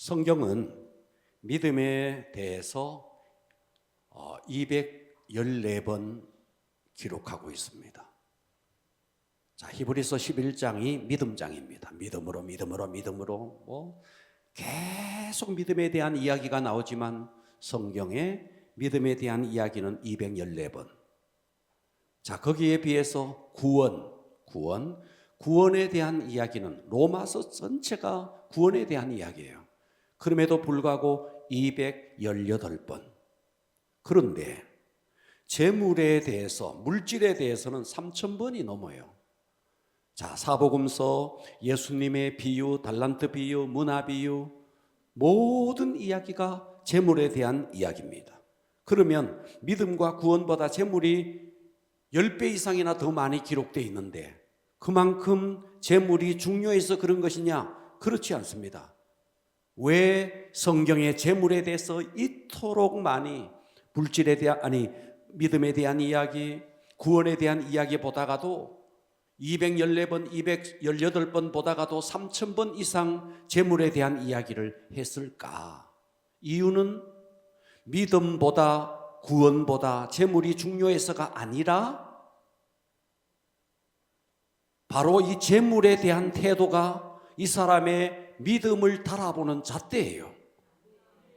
성경은 믿음에 대해서 214번 기록하고 있습니다. 자, 히브리서 11장이 믿음장입니다. 믿음으로 계속 믿음에 대한 이야기가 나오지만 성경에 믿음에 대한 이야기는 214번. 자, 거기에 비해서 구원에 대한 이야기는 로마서 전체가 구원에 대한 이야기예요. 그럼에도 불구하고 218번. 그런데 재물에 대해서, 물질에 대해서는 3000번이 넘어요. 자, 사복음서, 예수님의 비유, 달란트 비유, 문화 비유, 모든 이야기가 재물에 대한 이야기입니다. 그러면 믿음과 구원보다 재물이 10배 이상이나 더 많이 기록되어 있는데 그만큼 재물이 중요해서 그런 것이냐? 그렇지 않습니다. 왜 성경의 재물에 대해서 이토록 많이 믿음에 대한 이야기, 구원에 대한 이야기 보다가도 214번, 218번 보다가도 3000번 이상 재물에 대한 이야기를 했을까? 이유는 믿음보다 구원보다 재물이 중요해서가 아니라 바로 이 재물에 대한 태도가 이 사람의 믿음을 달아보는 잣대예요.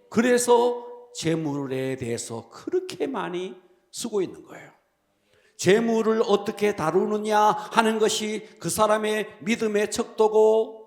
그래서 재물에 대해서 그렇게 많이 쓰고 있는 거예요. 재물을 어떻게 다루느냐 하는 것이 그 사람의 믿음의 척도고,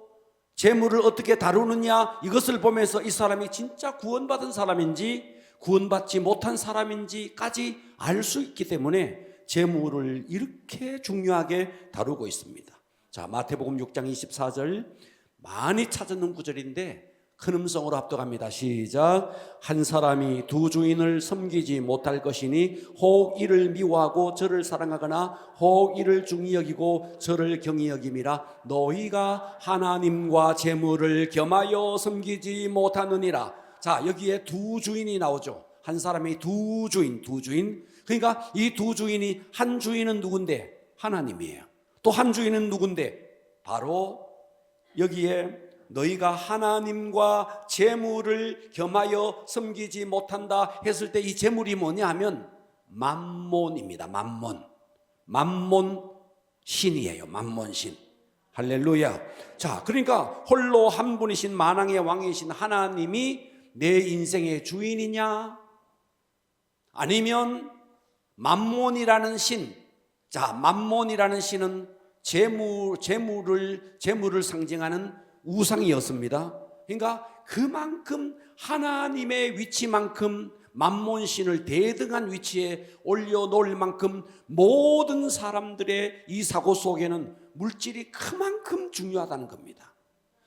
재물을 어떻게 다루느냐 이것을 보면서 이 사람이 진짜 구원받은 사람인지 구원받지 못한 사람인지까지 알 수 있기 때문에 재물을 이렇게 중요하게 다루고 있습니다. 자, 마태복음 6장 24절, 많이 찾는 구절인데 큰 음성으로 합독합니다. 시작. 한 사람이 두 주인을 섬기지 못할 것이니 혹 이를 미워하고 저를 사랑하거나 혹 이를 중히 여기고 저를 경히 여김이라. 너희가 하나님과 재물을 겸하여 섬기지 못하느니라. 자, 여기에 두 주인이 나오죠. 한 사람이 두 주인. 그러니까 이 두 주인이, 한 주인은 누군데? 하나님이에요. 또 한 주인은 누군데? 바로 여기에 너희가 하나님과 재물을 겸하여 섬기지 못한다 했을 때 이 재물이 뭐냐 하면 만몬입니다. 만몬 신이에요. 만몬신. 할렐루야. 자, 그러니까 홀로 한 분이신 만왕의 왕이신 하나님이 내 인생의 주인이냐? 아니면 만몬이라는 신. 자, 만몬이라는 신은 재물을 상징하는 우상이었습니다. 그러니까 그만큼 하나님의 위치만큼 만몬신을 대등한 위치에 올려놓을 만큼 모든 사람들의 이 사고 속에는 물질이 그만큼 중요하다는 겁니다.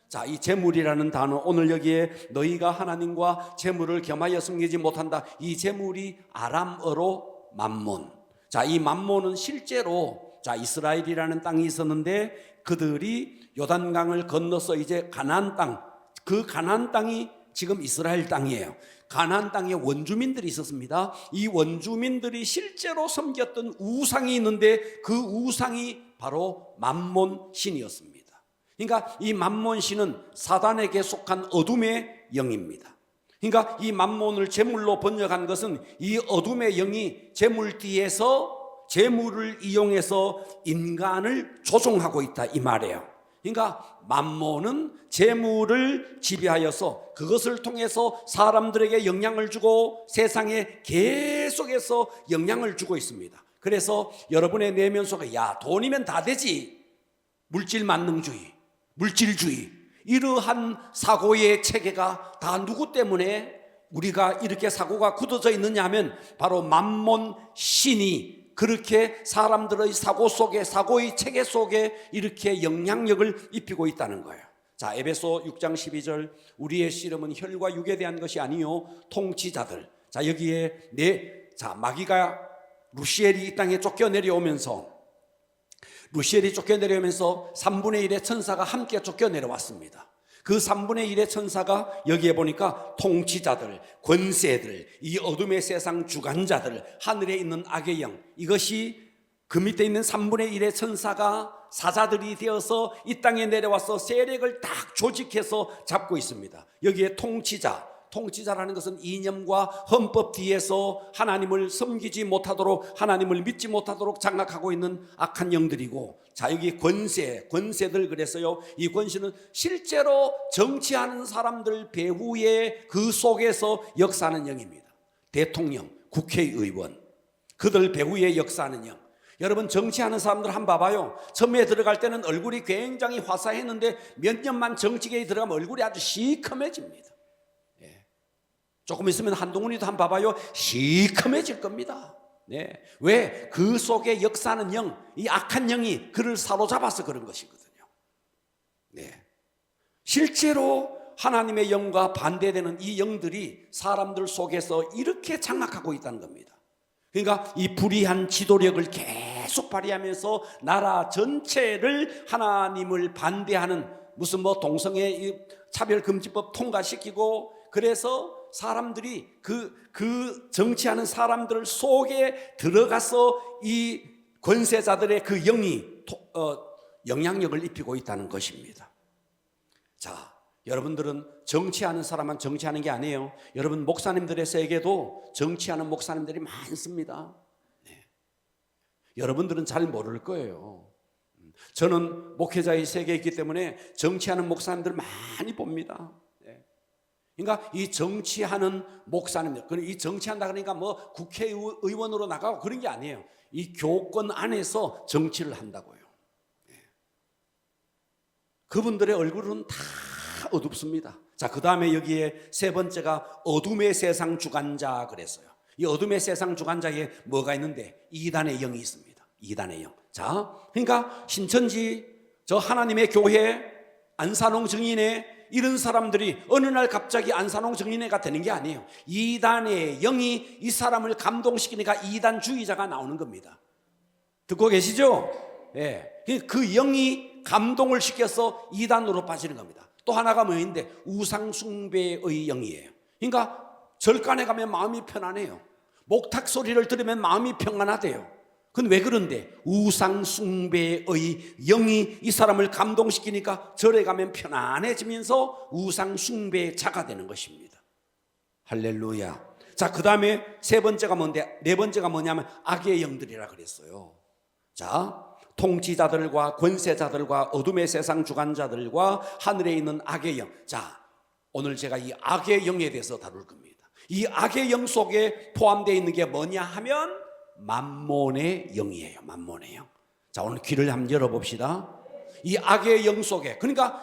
자, 이 재물이라는 단어, 오늘 여기에 너희가 하나님과 재물을 겸하여 섬기지 못한다. 이 재물이 아람어로 만몬. 자, 이 만몬은 실제로 이스라엘이라는 땅이 있었는데 그들이 요단강을 건너서 이제 가나안 땅, 그 가나안 땅이 지금 이스라엘 땅이에요. 가나안 땅에 원주민들이 있었습니다. 이 원주민들이 실제로 섬겼던 우상이 있는데 그 우상이 바로 만몬 신이었습니다. 그러니까 이 만몬 신은 사단에게 속한 어둠의 영입니다. 그러니까 이 만몬을 재물로 번역한 것은 이 어둠의 영이 재물 뒤에서 재물을 이용해서 인간을 조종하고 있다 이 말이에요. 그러니까 만몬은 재물을 지배하여서 그것을 통해서 사람들에게 영향을 주고 세상에 계속해서 영향을 주고 있습니다. 그래서 여러분의 내면 속에 야, 돈이면 다 되지, 물질 만능주의, 물질주의, 이러한 사고의 체계가 다 누구 때문에 우리가 이렇게 사고가 굳어져 있느냐 하면 바로 만몬 신이 그렇게 사람들의 사고 속에, 사고의 체계 속에 이렇게 영향력을 입히고 있다는 거예요. 자, 에베소 6장 12절, 우리의 씨름은 혈과 육에 대한 것이 아니요 통치자들. 자, 여기에 마귀가 루시엘이 이 땅에 쫓겨내려오면서 3분의 1의 천사가 함께 쫓겨내려왔습니다. 그 3분의 1의 천사가 여기에 보니까 통치자들, 권세들, 이 어둠의 세상 주관자들, 하늘에 있는 악의 영, 이것이 그 밑에 있는 3분의 1의 천사가 사자들이 되어서 이 땅에 내려와서 세력을 딱 조직해서 잡고 있습니다. 여기에 통치자라는 것은 이념과 헌법 뒤에서 하나님을 섬기지 못하도록, 하나님을 믿지 못하도록 장악하고 있는 악한 영들이고, 자, 여기 권세들 그랬어요. 이 권세는 실제로 정치하는 사람들 배후에 그 속에서 역사하는 영입니다. 대통령, 국회의원, 그들 배후에 역사하는 영. 여러분, 정치하는 사람들 한번 봐봐요. 처음에 들어갈 때는 얼굴이 굉장히 화사했는데 몇 년만 정치계에 들어가면 얼굴이 아주 시커매집니다. 조금 있으면 한동훈이도 한번 봐봐요. 시커매질 겁니다. 네. 왜? 그 속에 역사하는 영, 이 악한 영이 그를 사로잡아서 그런 것이거든요. 네. 실제로 하나님의 영과 반대되는 이 영들이 사람들 속에서 이렇게 장악하고 있다는 겁니다. 그러니까 이 불의한 지도력을 계속 발휘하면서 나라 전체를 하나님을 반대하는, 무슨 뭐 동성애 차별금지법 통과시키고, 그래서 사람들이 그 정치하는 사람들 속에 들어가서 이 권세자들의 그 영이 영향력을 입히고 있다는 것입니다. 자, 여러분들은 정치하는 사람만 정치하는 게 아니에요. 여러분, 목사님들의 세계도 정치하는 목사님들이 많습니다. 네. 여러분들은 잘 모를 거예요. 저는 목회자의 세계에 있기 때문에 정치하는 목사님들 많이 봅니다. 그러니까 이 정치하는 목사님들, 이 정치한다 그러니까 뭐 국회의원으로 나가고 그런 게 아니에요. 이 교권 안에서 정치를 한다고요. 그분들의 얼굴은 다 어둡습니다. 자, 그 다음에 여기에 세 번째가 어둠의 세상 주관자 그랬어요. 이 어둠의 세상 주관자에 뭐가 있는데? 이단의 영이 있습니다. 이단의 영. 자, 그러니까 신천지, 저 하나님의 교회, 안산홍 증인회, 이런 사람들이 어느 날 갑자기 안산홍 증인회가 되는 게 아니에요. 이단의 영이 이 사람을 감동시키니까 이단주의자가 나오는 겁니다. 듣고 계시죠? 예. 그 영이 감동을 시켜서 이단으로 빠지는 겁니다. 또 하나가 뭐인데? 우상숭배의 영이에요. 그러니까 절간에 가면 마음이 편안해요. 목탁 소리를 들으면 마음이 평안하대요. 그건 왜 그런데? 우상숭배의 영이 이 사람을 감동시키니까 절에 가면 편안해지면서 우상숭배자가 되는 것입니다. 할렐루야. 자, 그 다음에 세 번째가 뭔데? 네 번째가 뭐냐면 악의 영들이라 그랬어요. 자, 통치자들과 권세자들과 어둠의 세상 주관자들과 하늘에 있는 악의 영. 자, 오늘 제가 이 악의 영에 대해서 다룰 겁니다. 이 악의 영 속에 포함되어 있는 게 뭐냐 하면 맘몬의 영이에요. 맘몬의 영. 자, 오늘 귀를 한번 열어봅시다. 이 악의 영 속에, 그러니까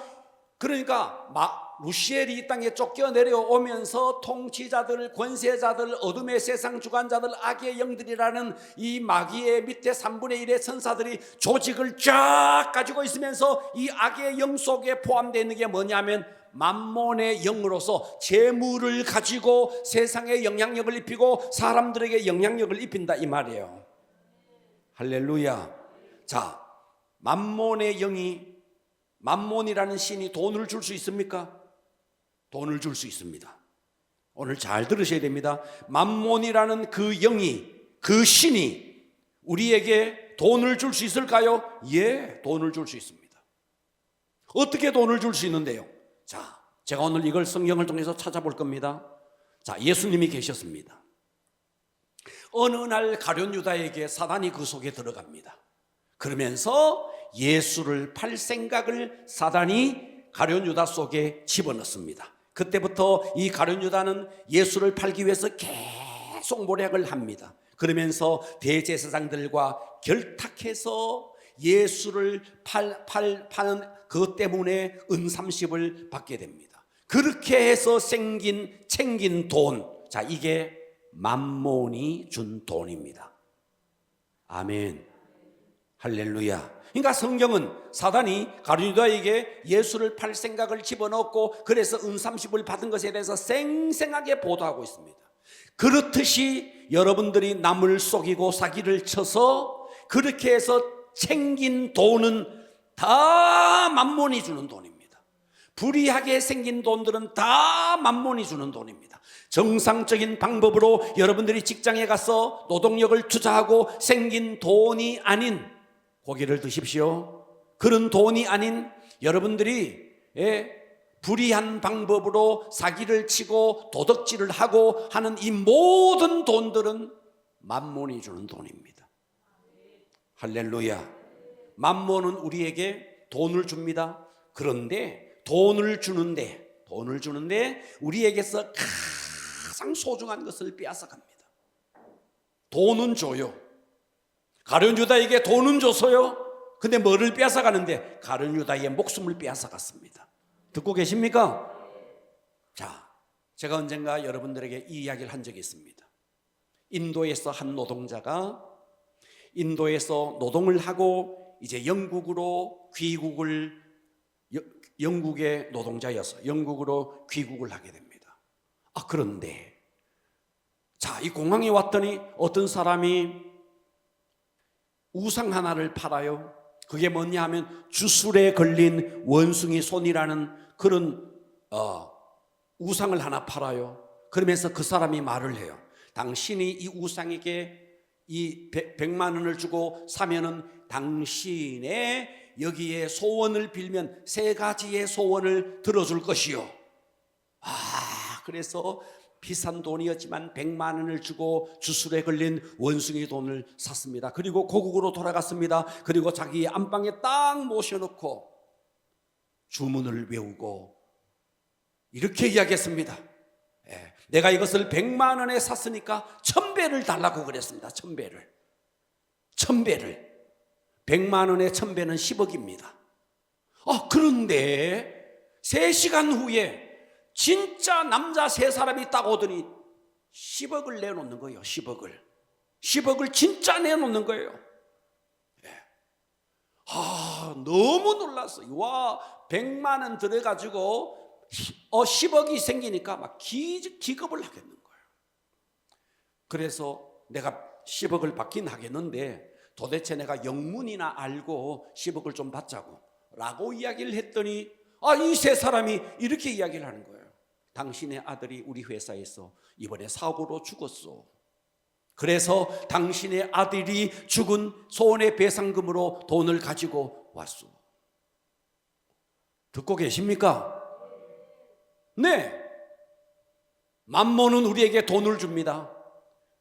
루시엘이 이 땅에 쫓겨 내려오면서 통치자들, 권세자들, 어둠의 세상 주관자들, 악의 영들이라는 이 마귀의 밑에 3분의 1의 천사들이 조직을 쫙 가지고 있으면서 이 악의 영 속에 포함되어 있는 게 뭐냐면 맘몬의 영으로서 재물을 가지고 세상에 영향력을 입히고 사람들에게 영향력을 입힌다 이 말이에요. 할렐루야. 자, 맘몬의 영이, 맘몬이라는 신이 돈을 줄 수 있습니까? 돈을 줄 수 있습니다. 오늘 잘 들으셔야 됩니다. 맘몬이라는 그 영이, 그 신이 우리에게 돈을 줄 수 있을까요? 예, 돈을 줄 수 있습니다. 어떻게 돈을 줄 수 있는데요? 자, 제가 오늘 이걸 성경을 통해서 찾아볼 겁니다. 자, 예수님이 계셨습니다. 어느 날 가룟 유다에게 사단이 그 속에 들어갑니다. 그러면서 예수를 팔 생각을 사단이 가룟 유다 속에 집어넣습니다. 그때부터 이 가룟 유다는 예수를 팔기 위해서 계속 모략을 합니다. 그러면서 대제사장들과 결탁해서 예수를 파는 그것 때문에 은 30을 받게 됩니다. 그렇게 해서 챙긴 돈, 자, 이게 맘몬이 준 돈입니다. 아멘. 할렐루야. 그러니까 성경은 사단이 가룟 유다에게 예수를 팔 생각을 집어넣고 그래서 은 30을 받은 것에 대해서 생생하게 보도하고 있습니다. 그렇듯이 여러분들이 남을 속이고 사기를 쳐서 그렇게 해서 챙긴 돈은 다 맘몬이 주는 돈입니다. 불이하게 생긴 돈들은 다 만몬이 주는 돈입니다. 정상적인 방법으로 여러분들이 직장에 가서 노동력을 투자하고 생긴 돈이 아닌, 고기를 드십시오, 그런 돈이 아닌 여러분들이 불이한 방법으로 사기를 치고 도덕질을 하고 하는 이 모든 돈들은 만몬이 주는 돈입니다. 할렐루야. 만몬은 우리에게 돈을 줍니다. 그런데 돈을 주는데 우리에게서 가장 소중한 것을 빼앗아갑니다. 돈은 줘요. 가룟 유다에게 돈은 줬어요. 근데 뭐를 빼앗아가는데? 가룟 유다의 목숨을 빼앗아갔습니다. 듣고 계십니까? 자, 제가 언젠가 여러분들에게 이 이야기를 한 적이 있습니다. 인도에서 한 노동자가 인도에서 노동을 하고 이제 영국으로 귀국을, 영국의 노동자여서 영국으로 귀국을 하게 됩니다. 그런데 자, 이 공항에 왔더니 어떤 사람이 우상 하나를 팔아요. 그게 뭐냐 하면 주술에 걸린 원숭이 손이라는 그런 우상을 하나 팔아요. 그러면서 그 사람이 말을 해요. 당신이 이 우상에게 이 100만 원을 주고 사면은 당신의 여기에 소원을 빌면 3가지의 소원을 들어줄 것이요. 그래서 비싼 돈이었지만 100만 원을 주고 주술에 걸린 원숭이 돈을 샀습니다. 그리고 고국으로 돌아갔습니다. 그리고 자기 안방에 딱 모셔놓고 주문을 외우고 이렇게 이야기했습니다. 내가 이것을 100만 원에 샀으니까 1000배를 달라고 그랬습니다. 1000배를. 100만 원에 1000배는 10억입니다. 그런데 3시간 후에 진짜 남자 3사람이 딱 오더니 10억을 내놓는 거예요. 10억을 진짜 내놓는 거예요. 너무 놀랐어요. 와, 100만 원 들어가지고 10억이 생기니까 막 기겁을 하겠는 거예요. 그래서 내가 10억을 받긴 하겠는데 도대체 내가 영문이나 알고 10억을 좀 받자고 라고 이야기를 했더니 이 3사람이 이렇게 이야기를 하는 거예요. 당신의 아들이 우리 회사에서 이번에 사고로 죽었어. 그래서 당신의 아들이 죽은 손해배상금으로 돈을 가지고 왔어. 듣고 계십니까? 네. 만몬은 우리에게 돈을 줍니다.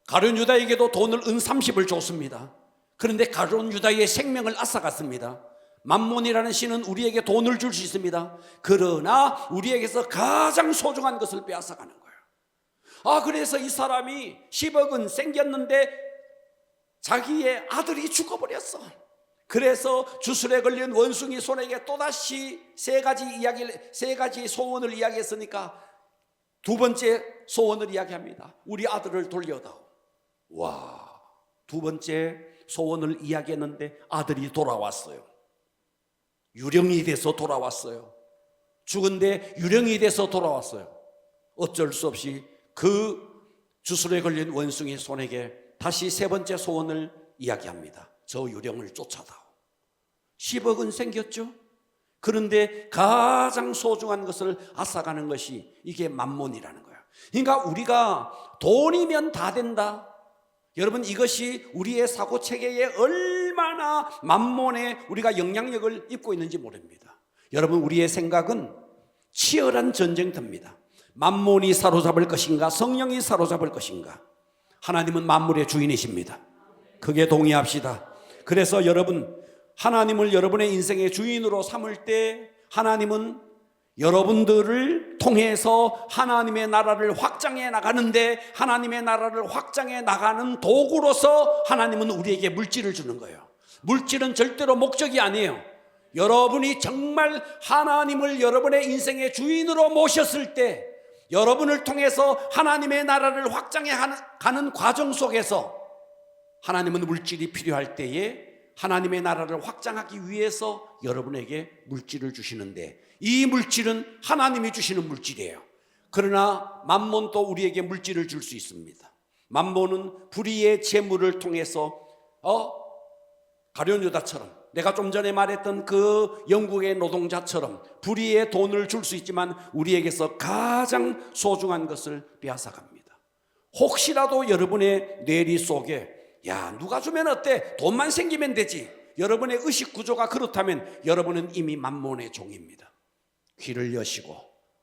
가룟 유다에게도 돈을 은 30을 줬습니다. 그런데 가룟 유다의 생명을 앗아갔습니다. 만몬이라는 신은 우리에게 돈을 줄 수 있습니다. 그러나 우리에게서 가장 소중한 것을 빼앗아가는 거예요. 그래서 이 사람이 10억은 생겼는데 자기의 아들이 죽어버렸어. 그래서 주술에 걸린 원숭이 손에게 또다시 3가지 소원을 이야기했으니까 2번째 소원을 이야기합니다. 우리 아들을 돌려다오. 와, 2번째 소원을 이야기했는데 아들이 돌아왔어요. 유령이 돼서 돌아왔어요. 죽은데 유령이 돼서 돌아왔어요. 어쩔 수 없이 그 주술에 걸린 원숭이 손에게 다시 3번째 소원을 이야기합니다. 저 유령을 쫓아다오. 10억은 생겼죠. 그런데 가장 소중한 것을 앗아가는 것이 이게 만몬이라는 거예요. 그러니까 우리가 돈이면 다 된다. 여러분, 이것이 우리의 사고체계에 얼마나 만몬에 우리가 영향력을 입고 있는지 모릅니다. 여러분, 우리의 생각은 치열한 전쟁터입니다. 만몬이 사로잡을 것인가, 성령이 사로잡을 것인가. 하나님은 만물의 주인이십니다. 그게 동의합시다. 그래서 여러분, 하나님을 여러분의 인생의 주인으로 삼을 때 하나님은 여러분들을 통해서 하나님의 나라를 확장해 나가는데, 하나님의 나라를 확장해 나가는 도구로서 하나님은 우리에게 물질을 주는 거예요. 물질은 절대로 목적이 아니에요. 여러분이 정말 하나님을 여러분의 인생의 주인으로 모셨을 때, 여러분을 통해서 하나님의 나라를 확장해 가는 과정 속에서 하나님은 물질이 필요할 때에 하나님의 나라를 확장하기 위해서 여러분에게 물질을 주시는데, 이 물질은 하나님이 주시는 물질이에요. 그러나 만몬도 우리에게 물질을 줄 수 있습니다. 만몬은 불의의 재물을 통해서 가룟 유다처럼 내가 좀 전에 말했던 그 영국의 노동자처럼 불의의 돈을 줄 수 있지만 우리에게서 가장 소중한 것을 빼앗아갑니다. 혹시라도 여러분의 뇌리 속에 야, 누가 주면 어때? 돈만 생기면 되지. 여러분의 의식 구조가 그렇다면 여러분은 이미 만몬의 종입니다. 귀를 여시고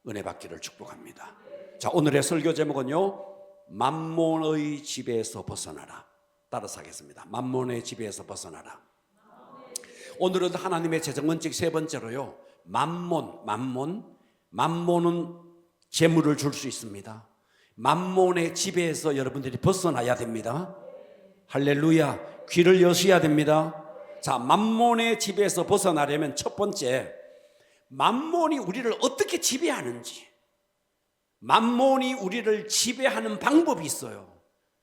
은혜 받기를 축복합니다. 자, 오늘의 설교 제목은요, 만몬의 지배에서 벗어나라. 따라서 하겠습니다. 만몬의 지배에서 벗어나라. 오늘은 하나님의 재정원칙 세 번째로요, 만몬은 재물을 줄 수 있습니다. 만몬의 지배에서 여러분들이 벗어나야 됩니다. 할렐루야. 귀를 여셔야 됩니다. 자, 만몬의 지배에서 벗어나려면 첫 번째, 만몬이 우리를 어떻게 지배하는지, 만몬이 우리를 지배하는 방법이 있어요.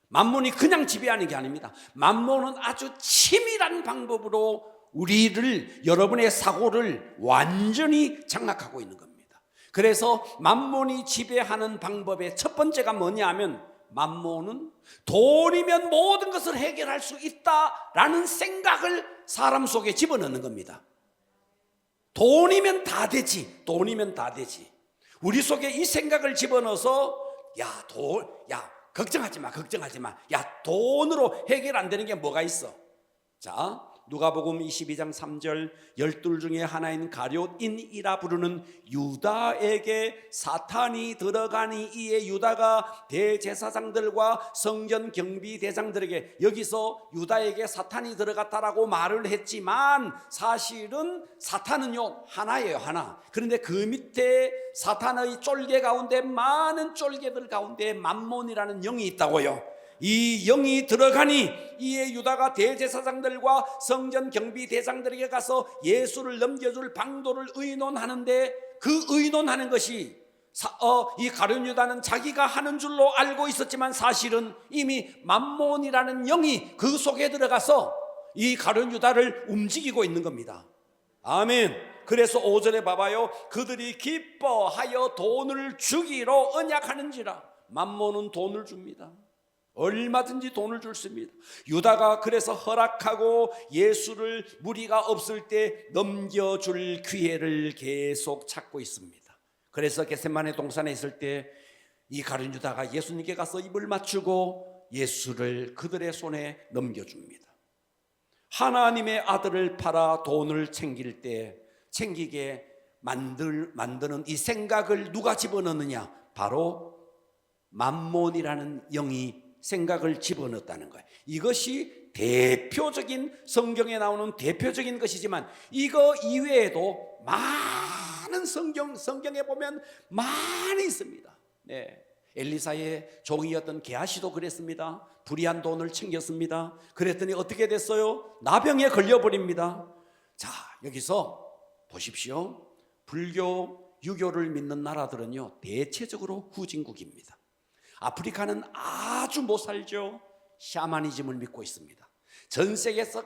만몬이 그냥 지배하는 게 아닙니다. 만몬은 아주 치밀한 방법으로 우리를, 여러분의 사고를 완전히 장악하고 있는 겁니다. 그래서 만몬이 지배하는 방법의 첫 번째가 뭐냐면, 만몬은 돈이면 모든 것을 해결할 수 있다라는 생각을 사람 속에 집어넣는 겁니다. 돈이면 다 되지, 돈이면 다 되지. 우리 속에 이 생각을 집어넣어서 걱정하지 마. 야, 돈으로 해결 안 되는 게 뭐가 있어? 자, 누가복음 22장 3절, 12 중에 하나인 가룟인이라 부르는 유다에게 사탄이 들어가니 이에 유다가 대제사장들과 성전 경비 대장들에게, 여기서 유다에게 사탄이 들어갔다라고 말을 했지만 사실은 사탄은요 하나예요, 하나. 그런데 그 밑에 사탄의 쫄개 가운데, 많은 쫄개들 가운데 만몬이라는 영이 있다고요. 이 영이 들어가니 이에 유다가 대제사장들과 성전 경비 대장들에게 가서 예수를 넘겨줄 방도를 의논하는데, 그 의논하는 것이 이 가룟 유다는 자기가 하는 줄로 알고 있었지만 사실은 이미 만몬이라는 영이 그 속에 들어가서 이 가룟 유다를 움직이고 있는 겁니다. 아멘. 그래서 5절에 봐봐요. 그들이 기뻐하여 돈을 주기로 언약하는지라. 만몬은 돈을 줍니다. 얼마든지 돈을 줬습니다. 유다가 그래서 허락하고 예수를 무리가 없을 때 넘겨줄 기회를 계속 찾고 있습니다. 그래서 겟세마네 동산에 있을 때 이 가룟 유다가 예수님께 가서 입을 맞추고 예수를 그들의 손에 넘겨줍니다. 하나님의 아들을 팔아 돈을 챙기게 만드는 이 생각을 누가 집어넣느냐? 바로 만몬이라는 영이 생각을 집어넣었다는 거예요. 이것이 대표적인, 성경에 나오는 대표적인 것이지만 이거 이외에도 많은 성경에 보면 많이 있습니다. 네. 엘리사의 종이었던 게하시도 그랬습니다. 불의한 돈을 챙겼습니다. 그랬더니 어떻게 됐어요? 나병에 걸려버립니다. 자, 여기서 보십시오. 불교, 유교를 믿는 나라들은요 대체적으로 후진국입니다. 아프리카는 아주 못 살죠. 샤머니즘을 믿고 있습니다. 전 세계에서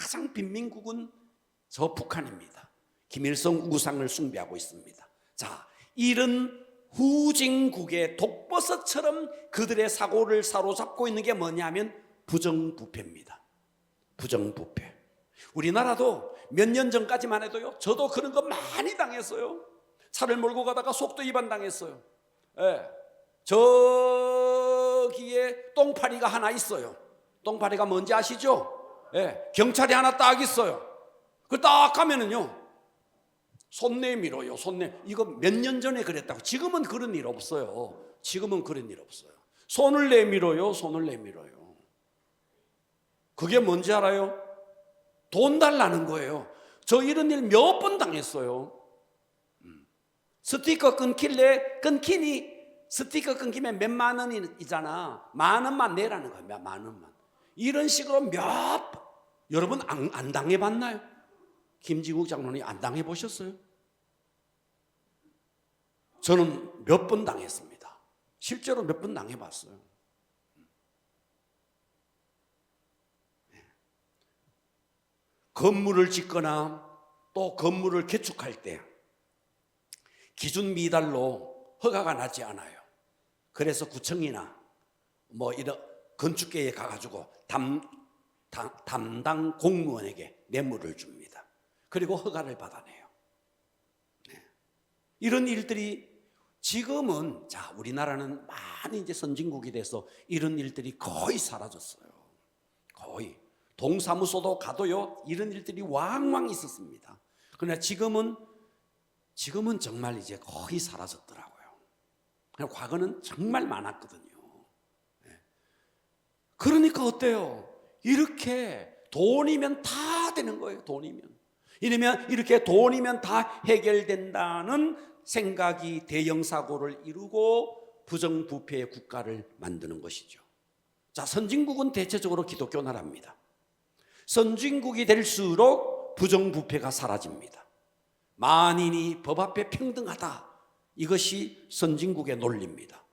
가장 빈민국은 저 북한입니다. 김일성 우상을 숭배하고 있습니다. 자, 이런 후진국의 독버섯처럼 그들의 사고를 사로잡고 있는 게 뭐냐면 부정부패입니다. 부정부패. 우리나라도 몇 년 전까지만 해도요, 저도 그런 거 많이 당했어요. 차를 몰고 가다가 속도 위반 당했어요. 예. 저기에 똥파리가 하나 있어요. 똥파리가 뭔지 아시죠? 예, 경찰이 하나 딱 있어요. 그 딱 가면은요, 손 내밀어요. 이거 몇 년 전에 그랬다고. 지금은 그런 일 없어요. 손을 내밀어요. 그게 뭔지 알아요? 돈 달라는 거예요. 저 이런 일 몇 번 당했어요. 스티커 끊기니 스티커 끊기면 몇만 원이잖아. 만 원만 내라는 거야. 만 원만. 이런 식으로 여러분 안 당해봤나요? 김지국 장로님 안 당해보셨어요? 저는 몇 번 당했습니다. 실제로 몇 번 당해봤어요. 건물을 짓거나 또 건물을 개축할 때 기준 미달로 허가가 나지 않아요. 그래서 구청이나 뭐 이런 건축계에 가가지고 담당 공무원에게 뇌물을 줍니다. 그리고 허가를 받아내요. 네. 이런 일들이 지금은 우리나라는 많이 이제 선진국이 돼서 이런 일들이 거의 사라졌어요. 거의. 동사무소도 가도요, 이런 일들이 왕왕 있었습니다. 그러나 지금은 정말 이제 거의 사라졌더라고요. 과거는 정말 많았거든요. 그러니까 어때요? 이렇게 돈이면 다 되는 거예요. 돈이면. 이렇게 돈이면 다 해결된다는 생각이 대형 사고를 이루고 부정부패의 국가를 만드는 것이죠. 선진국은 대체적으로 기독교 나라입니다. 선진국이 될수록 부정부패가 사라집니다. 만인이 법 앞에 평등하다. 이것이 선진국의 논리입니다.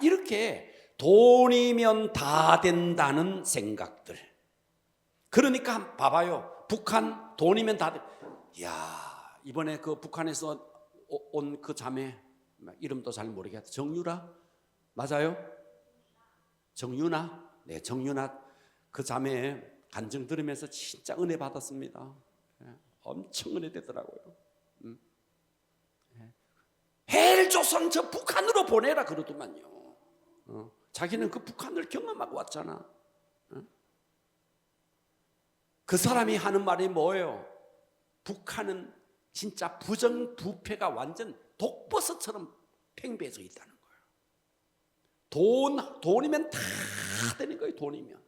이렇게 돈이면 다 된다는 생각들. 그러니까 봐봐요. 북한 돈이면 다 돼. 이번에 그 북한에서 온 그 자매, 이름도 잘 모르겠다. 정유라? 맞아요? 정유나? 네, 정유나 그 자매 간증 들으면서 진짜 은혜 받았습니다. 엄청 은혜 되더라고요. 헬조선 저 북한으로 보내라 그러더만요. 자기는 그 북한을 경험하고 왔잖아. 그 사람이 하는 말이 뭐예요? 북한은 진짜 부정부패가 완전 독버섯처럼 팽배해져 있다는 거예요. 돈이면 다 되는 거예요. 돈이면.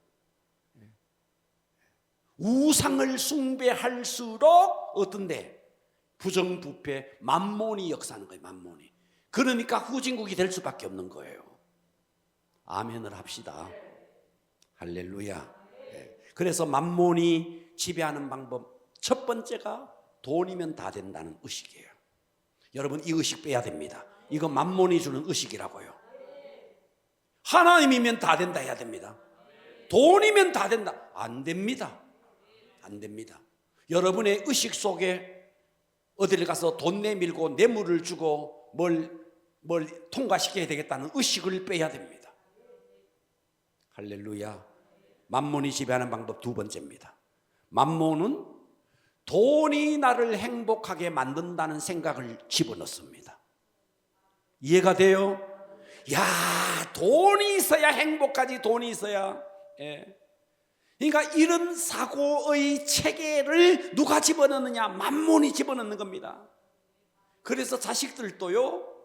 우상을 숭배할수록 어떤데? 부정부패, 만몬이 역사하는 거예요. 만몬이. 그러니까 후진국이 될 수밖에 없는 거예요. 아멘을 합시다. 할렐루야. 그래서 만몬이 지배하는 방법 첫 번째가 돈이면 다 된다는 의식이에요. 여러분, 이 의식 빼야 됩니다. 이거 만몬이 주는 의식이라고요. 하나님이면 다 된다 해야 됩니다. 돈이면 다 된다. 안 됩니다. 안 됩니다. 여러분의 의식 속에 어디를 가서 돈 내밀고 뇌물을 주고 뭘 통과시켜야 되겠다는 의식을 빼야 됩니다. 할렐루야. 만몬이 지배하는 방법 두 번째입니다. 만몬은 돈이 나를 행복하게 만든다는 생각을 집어넣습니다. 이해가 돼요? 돈이 있어야 행복하지. 돈이 있어야. 그러니까 이런 사고의 체계를 누가 집어넣느냐? 만몬이 집어넣는 겁니다. 그래서 자식들도요,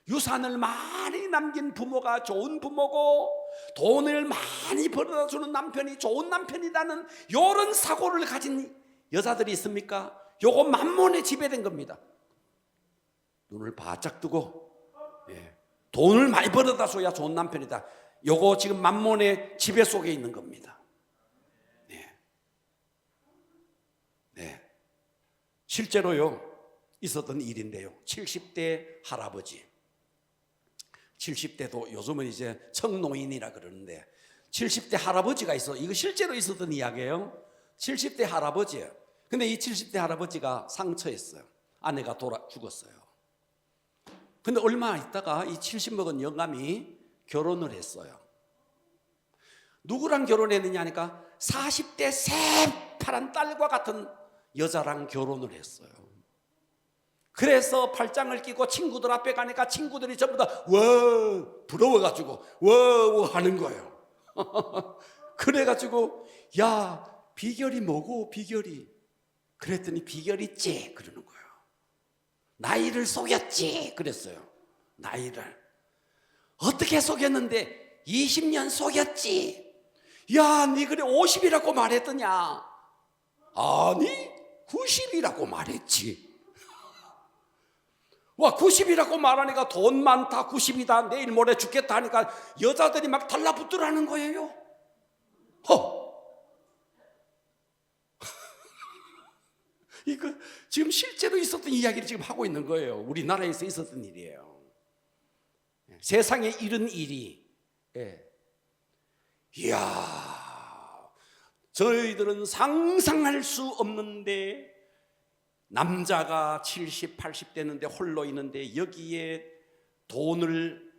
유산을 많이 남긴 부모가 좋은 부모고 돈을 많이 벌어다 주는 남편이 좋은 남편이라는 이런 사고를 가진 여자들이 있습니까? 요거 만몬에 지배된 겁니다. 눈을 바짝 뜨고 돈을 많이 벌어다 줘야 좋은 남편이다. 요거 지금 만몬의 지배 속에 있는 겁니다. 실제로요, 있었던 일인데요. 70대 할아버지. 70대도 요즘은 이제 청노인이라 그러는데 70대 할아버지가 있어. 이거 실제로 있었던 이야기예요. 70대 할아버지예요. 근데 이 70대 할아버지가 상처했어요. 아내가 죽었어요. 근데 얼마 있다가 이 70 먹은 영감이 결혼을 했어요. 누구랑 결혼했느냐 하니까 40대 새파란 딸과 같은 여자랑 결혼을 했어요. 그래서 팔짱을 끼고 친구들 앞에 가니까 친구들이 전부 다 와 부러워가지고 와 하는 거예요. 그래가지고 비결이 뭐고 비결이? 그랬더니 비결 있지 그러는 거예요. 나이를 속였지 그랬어요. 나이를 어떻게 속였는데 20년 속였지. 니 그래 50이라고 말했더냐? 아니 90이라고 말했지. 90이라고 말하니까 돈 많다 90이다 내일 모레 죽겠다 하니까 여자들이 막 달라붙더라는 거예요. 이거 지금 실제로 있었던 이야기를 지금 하고 있는 거예요. 우리나라에서 있었던 일이에요. 세상에 이런 일이 저희들은 상상할 수 없는데 남자가 70, 80 되는데 홀로 있는데 여기에 돈을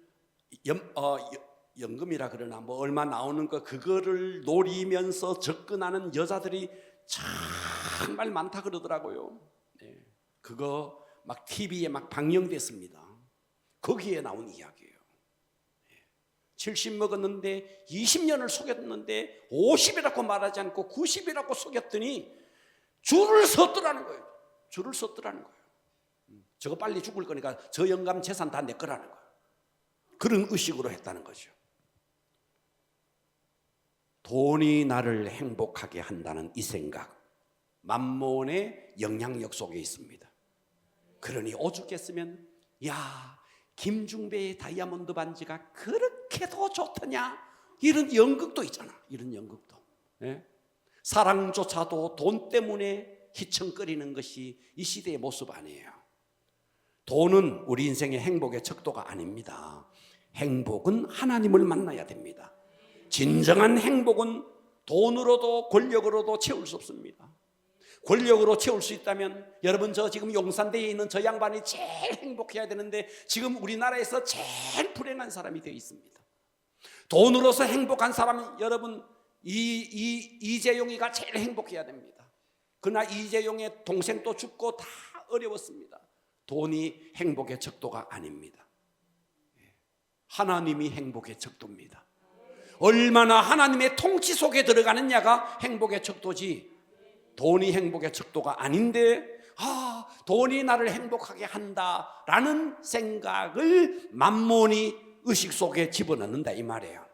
연금이라 그러나 뭐 얼마 나오는 거 그거를 노리면서 접근하는 여자들이 정말 많다 그러더라고요. 네. 그거 막 TV에 막 방영됐습니다. 거기에 나온 이야기예요. 70 먹었는데 20년을 속였는데 50이라고 말하지 않고 90이라고 속였더니 줄을 섰더라는 거예요. 줄을 섰더라는 거예요. 저거 빨리 죽을 거니까 저 영감 재산 다 내 거라는 거예요. 그런 의식으로 했다는 거죠. 돈이 나를 행복하게 한다는 이 생각, 만몬의 영향력 속에 있습니다. 그러니 오죽했으면 야, 김중배의 다이아몬드 반지가 그렇게도 좋더냐, 이런 연극도 있잖아. 이런 연극도. 네? 사랑조차도 돈 때문에 희청거리는 것이 이 시대의 모습 아니에요. 돈은 우리 인생의 행복의 척도가 아닙니다. 행복은 하나님을 만나야 됩니다. 진정한 행복은 돈으로도 권력으로도 채울 수 없습니다. 권력으로 채울 수 있다면 여러분, 저 지금 용산대에 있는 저 양반이 제일 행복해야 되는데 지금 우리나라에서 제일 불행한 사람이 되어 있습니다. 돈으로서 행복한 사람은 여러분 이재용이가 제일 행복해야 됩니다. 그러나 이재용의 동생도 죽고 다 어려웠습니다. 돈이 행복의 척도가 아닙니다. 하나님이 행복의 척도입니다. 얼마나 하나님의 통치 속에 들어가느냐가 행복의 척도지, 돈이 행복의 척도가 아닌데, 돈이 나를 행복하게 한다라는 생각을 만몬이 의식 속에 집어넣는다 이 말이에요.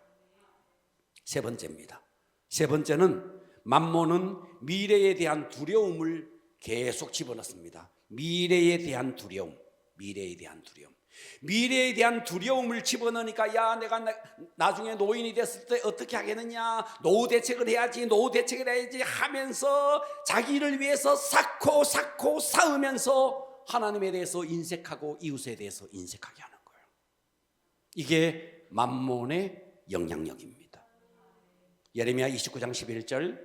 세 번째입니다. 세 번째는 만몬은 미래에 대한 두려움을 계속 집어넣습니다. 미래에 대한 두려움, 미래에 대한 두려움. 미래에 대한 두려움을 집어넣으니까 야, 내가 나중에 노인이 됐을 때 어떻게 하겠느냐, 노후 대책을 해야지, 노후 대책을 해야지 하면서 자기를 위해서 쌓고 쌓으면서 하나님에 대해서 인색하고 이웃에 대해서 인색하게 하는 거예요. 이게 만몬의 영향력입니다. 예레미야 29장 11절,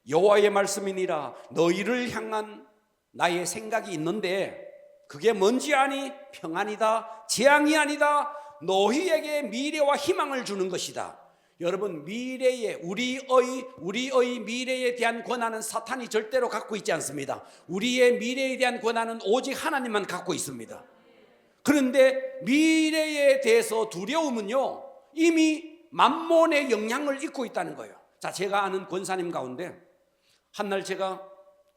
여호와의 말씀이니라, 너희를 향한 나의 생각이 있는데 그게 뭔지 아니? 평안이다, 재앙이 아니다. 너희에게 미래와 희망을 주는 것이다. 여러분, 미래에 우리의 미래에 대한 권한은 사탄이 절대로 갖고 있지 않습니다. 우리의 미래에 대한 권한은 오직 하나님만 갖고 있습니다. 그런데 미래에 대해서 두려움은요, 이미 만몬의 영향을 입고 있다는 거예요. 자, 제가 아는 권사님 가운데 한날, 제가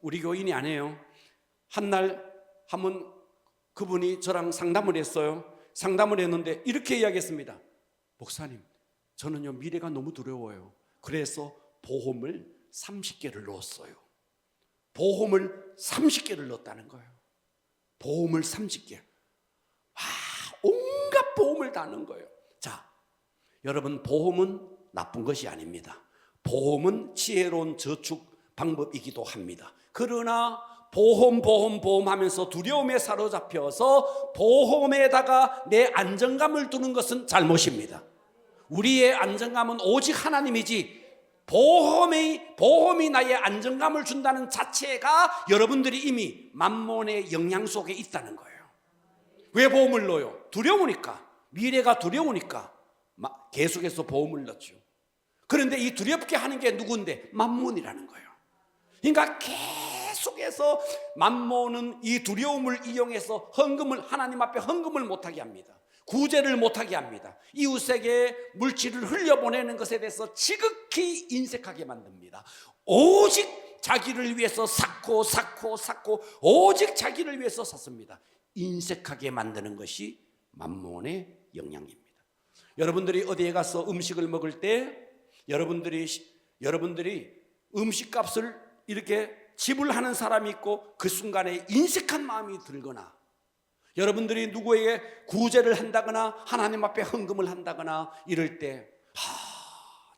우리 교인이 아니에요, 한날 한번 그분이 저랑 상담을 했어요. 상담을 했는데 이렇게 이야기했습니다. 목사님, 저는요 미래가 너무 두려워요. 그래서 보험을 30개를 넣었어요. 보험을 30개를 넣었다는 거예요. 보험을 30개. 온갖 보험을 다 넣은 거예요. 자, 여러분, 보험은 나쁜 것이 아닙니다. 보험은 지혜로운 저축 방법이기도 합니다. 그러나 보험 하면서 두려움에 사로잡혀서 보험에다가 내 안정감을 두는 것은 잘못입니다. 우리의 안정감은 오직 하나님이지, 보험이 나의 안정감을 준다는 자체가 여러분들이 이미 만몬의 영향 속에 있다는 거예요. 왜 보험을 넣어요? 두려우니까. 미래가 두려우니까 계속해서 보험을 넣죠. 그런데 이 두렵게 하는 게 누군데? 만몬이라는 거예요. 그러니까 계속해서 만몬은 이 두려움을 이용해서 하나님 앞에 헌금을 못하게 합니다. 구제를 못하게 합니다. 이웃에게 물질을 흘려보내는 것에 대해서 지극히 인색하게 만듭니다. 오직 자기를 위해서 쌓고 오직 자기를 위해서 샀습니다. 인색하게 만드는 것이 만몬의 영향입니다. 여러분들이 어디에 가서 음식을 먹을 때 여러분들이 음식값을 이렇게 지불하는 사람이 있고 그 순간에 인색한 마음이 들거나, 여러분들이 누구에게 구제를 한다거나 하나님 앞에 헌금을 한다거나 이럴 때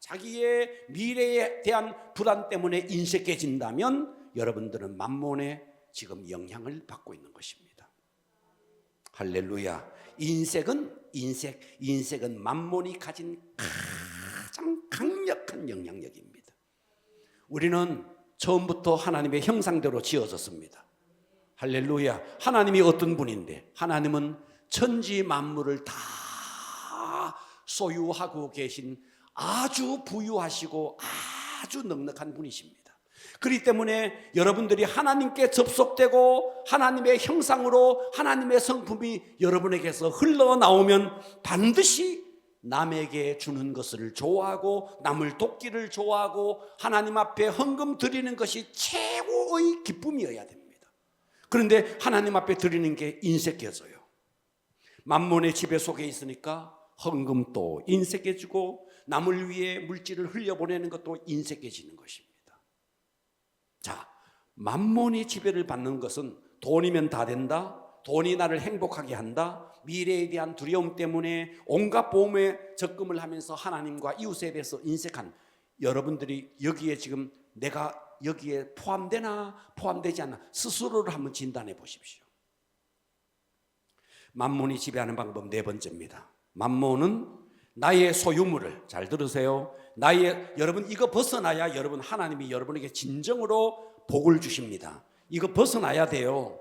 자기의 미래에 대한 불안 때문에 인색해진다면 여러분들은 만몬의 지금 영향을 받고 있는 것입니다. 할렐루야. 인색은 만몬이 가진 가장 강력한 영향력입니다. 우리는 처음부터 하나님의 형상대로 지어졌습니다. 할렐루야. 하나님이 어떤 분인데? 하나님은 천지 만물을 다 소유하고 계신 아주 부유하시고 아주 넉넉한 분이십니다. 그렇기 때문에 여러분들이 하나님께 접속되고 하나님의 형상으로 하나님의 성품이 여러분에게서 흘러나오면 반드시 남에게 주는 것을 좋아하고 남을 돕기를 좋아하고 하나님 앞에 헌금 드리는 것이 최고의 기쁨이어야 됩니다. 그런데 하나님 앞에 드리는 게 인색해져요. 만몬의 지배 속에 있으니까 헌금도 인색해지고 남을 위해 물질을 흘려보내는 것도 인색해지는 것입니다. 자, 만몬의 지배를 받는 것은 돈이면 다 된다, 돈이 나를 행복하게 한다, 미래에 대한 두려움 때문에 온갖 보험에 적금을 하면서 하나님과 이웃에 대해서 인색한 여러분들이 여기에 지금 내가 여기에 포함되나 포함되지 않나 스스로를 한번 진단해 보십시오. 만몬이 지배하는 방법 네 번째입니다. 만몬은 나의 소유물을, 잘 들으세요, 여러분 이거 벗어나야 여러분 하나님이 여러분에게 진정으로 복을 주십니다. 이거 벗어나야 돼요.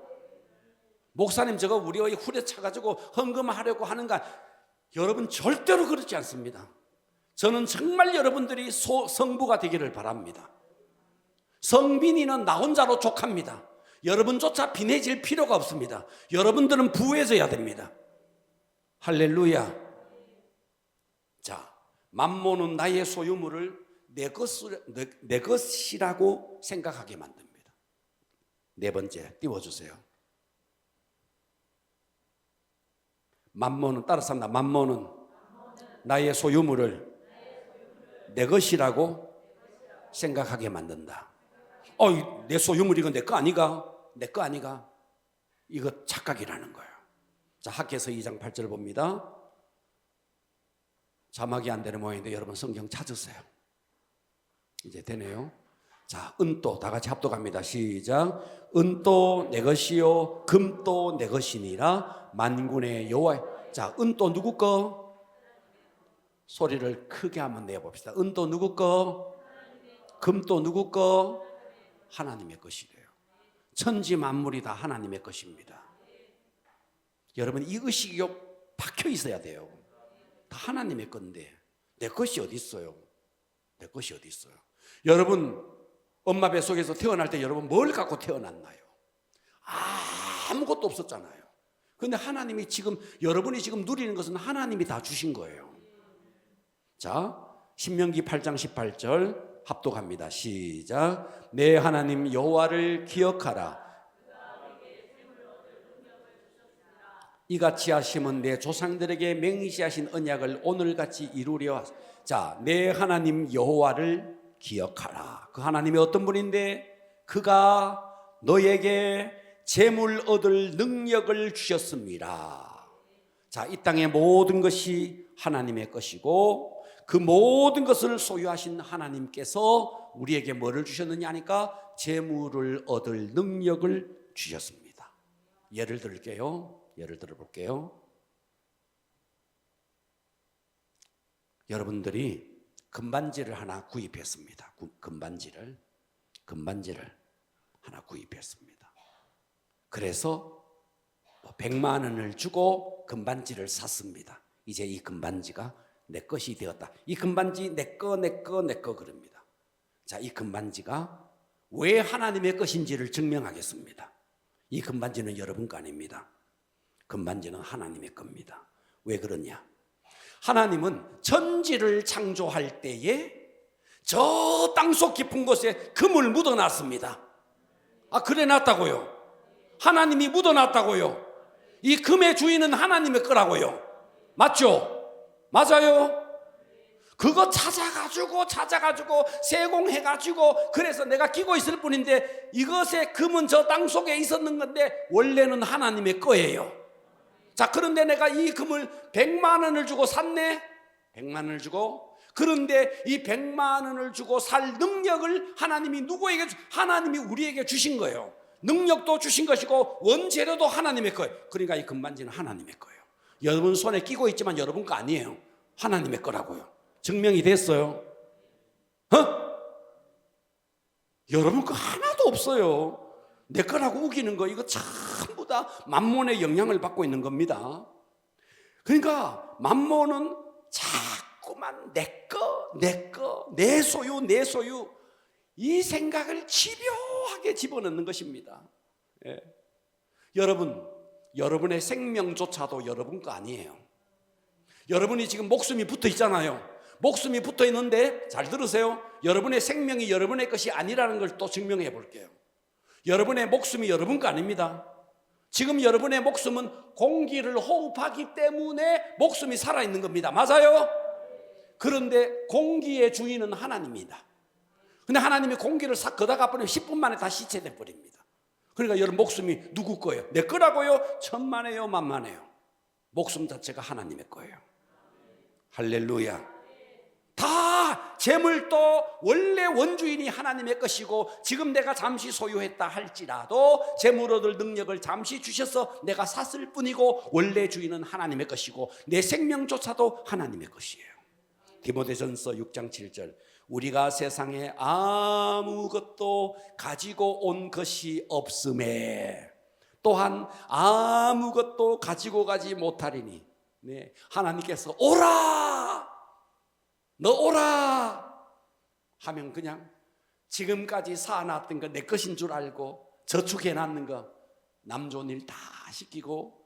목사님 저거 우리 후려쳐가지고 헌금하려고 하는가? 여러분 절대로 그렇지 않습니다. 저는 정말 여러분들이 성부가 되기를 바랍니다. 성빈이는 나 혼자로 족합니다. 여러분조차 빈해질 필요가 없습니다. 여러분들은 부해져야 됩니다. 할렐루야. 자, 만몬은 나의 소유물을 내 것이라고 생각하게 만듭니다. 네 번째 띄워주세요. 만몬은, 따라서 합니다. 만몬은 나의 소유물을 내 것이라고 생각하게 만든다. 내 소유물이건 내 거 아니가? 내 거 아니가? 이거 착각이라는 거예요. 자, 학개서 2장 8절 봅니다. 자막이 안 되는 모양인데 여러분 성경 찾으세요. 이제 되네요. 자, 은도 다 같이 합독합니다. 시작. 은도 내 것이요 금도 내 것이니라 만군의 여호와. 자, 은도 누구 거? 소리를 크게 한번 내봅시다. 은도 누구 거? 금도 누구 거? 하나님의 것이래요. 천지 만물이 다 하나님의 것입니다. 여러분 이 의식이 박혀 있어야 돼요. 다 하나님의 건데 내 것이 어디 있어요? 내 것이 어디 있어요? 여러분 엄마 뱃속에서 태어날 때 여러분 뭘 갖고 태어났나요? 아무것도 없었잖아요. 그런데 하나님이 여러분이 지금 누리는 것은 하나님이 다 주신 거예요. 자, 신명기 8장 18절 합독합니다. 시작. 내 하나님 여호와를 기억하라. 이같이 하심은 내 조상들에게 맹시하신 언약을 오늘같이 이루려. 자, 내 하나님 여호와를 기억하라. 그 하나님이 어떤 분인데? 그가 너에게 재물 얻을 능력을 주셨습니다. 자, 이 땅의 모든 것이 하나님의 것이고 그 모든 것을 소유하신 하나님께서 우리에게 뭐를 주셨느냐 하니까 재물을 얻을 능력을 주셨습니다. 예를 들어볼게요. 여러분들이 금반지를 하나 구입했습니다. 금반지를 하나 구입했습니다. 그래서 100만 원을 주고 금반지를 샀습니다. 이제 이 금반지가 내 것이 되었다. 이 금반지 내 거 그럽니다. 자, 이 금반지가 왜 하나님의 것인지를 증명하겠습니다. 이 금반지는 여러분 거 아닙니다. 금반지는 하나님의 겁니다. 왜 그러냐? 하나님은 천지를 창조할 때에 저 땅속 깊은 곳에 금을 묻어놨습니다. 그래 놨다고요? 하나님이 묻어놨다고요? 이 금의 주인은 하나님의 거라고요. 맞죠? 맞아요? 그거 찾아가지고 세공해가지고 그래서 내가 끼고 있을 뿐인데 이것의 금은 저 땅속에 있었는 건데 원래는 하나님의 거예요. 자, 그런데 내가 이 금을 100만 원을 주고 샀네. 100만 원을 주고. 그런데 이 100만 원을 주고 살 능력을 하나님이 하나님이 우리에게 주신 거예요. 능력도 주신 것이고 원재료도 하나님의 거예요. 그러니까 이 금반지는 하나님의 거예요. 여러분 손에 끼고 있지만 여러분 거 아니에요. 하나님의 거라고요. 증명이 됐어요. 여러분 거 하나도 없어요. 내 거라고 우기는 거 이거 전부 다 만몬의 영향을 받고 있는 겁니다. 그러니까 만몬은 자꾸만 내 소유 이 생각을 집요하게 집어넣는 것입니다. 예. 여러분의 생명조차도 여러분 거 아니에요. 여러분이 지금 목숨이 붙어 있잖아요. 목숨이 붙어 있는데 잘 들으세요. 여러분의 생명이 여러분의 것이 아니라는 걸 또 증명해 볼게요. 여러분의 목숨이 여러분 거 아닙니다. 지금 여러분의 목숨은 공기를 호흡하기 때문에 목숨이 살아있는 겁니다. 맞아요? 그런데 공기의 주인은 하나님입니다. 근데 하나님이 공기를 싹 걷어가 버리면 10분 만에 다 시체돼 버립니다. 그러니까 여러분 목숨이 누구 거예요? 내 거라고요? 천만에요, 만만에요. 목숨 자체가 하나님의 거예요. 할렐루야. 다 재물도 원래 원주인이 하나님의 것이고 지금 내가 잠시 소유했다 할지라도 재물 얻을 능력을 잠시 주셔서 내가 샀을 뿐이고 원래 주인은 하나님의 것이고 내 생명조차도 하나님의 것이에요. 디모데전서 6장 7절 우리가 세상에 아무것도 가지고 온 것이 없음에 또한 아무것도 가지고 가지 못하리니 네, 하나님께서 오라 너 오라 하면 그냥 지금까지 쌓아놨던 거 내 것인 줄 알고 저축해놨는 거 남 좋은 일 다 시키고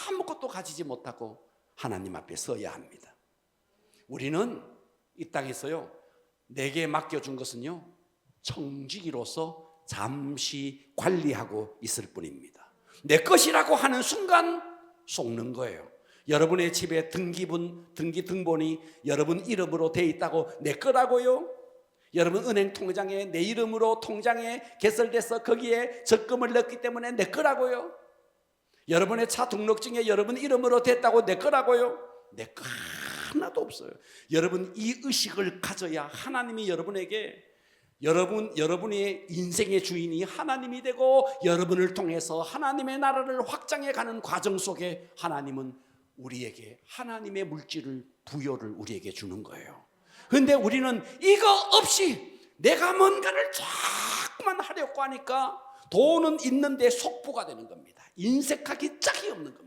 아무것도 가지지 못하고 하나님 앞에 서야 합니다. 우리는 이 땅에서요 내게 맡겨준 것은요 청지기로서 잠시 관리하고 있을 뿐입니다. 내 것이라고 하는 순간 속는 거예요. 여러분의 집에 등본이 여러분 이름으로 돼 있다고 내 거라고요? 여러분 은행 통장에 내 이름으로 통장에 개설돼서 거기에 적금을 넣기 때문에 내 거라고요? 여러분의 차 등록증에 여러분 이름으로 됐다고 내 거라고요? 내 거 하나도 없어요. 여러분 이 의식을 가져야 하나님이 여러분에게 여러분의 인생의 주인이 하나님이 되고 여러분을 통해서 하나님의 나라를 확장해 가는 과정 속에 하나님은 우리에게 하나님의 물질을 부여를 우리에게 주는 거예요. 그런데 우리는 이거 없이 내가 뭔가를 자꾸만 하려고 하니까 돈은 있는데 속부가 되는 겁니다. 인색하기 짝이 없는 겁니다.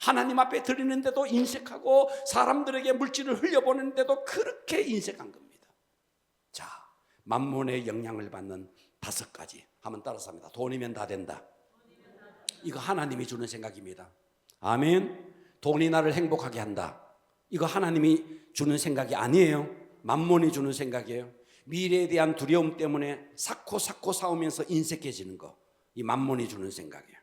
하나님 앞에 드리는데도 인색하고 사람들에게 물질을 흘려보내는데도 그렇게 인색한 겁니다. 자, 만몬의 영향을 받는 5가지 한번 따라서 합니다. 돈이면 다 된다. 이거 하나님이 주는 생각입니다. 아멘. 돈이 나를 행복하게 한다. 이거 하나님이 주는 생각이 아니에요. 만몬이 주는 생각이에요. 미래에 대한 두려움 때문에 쌓고 싸우면서 인색해지는 거, 이 만몬이 주는 생각이에요.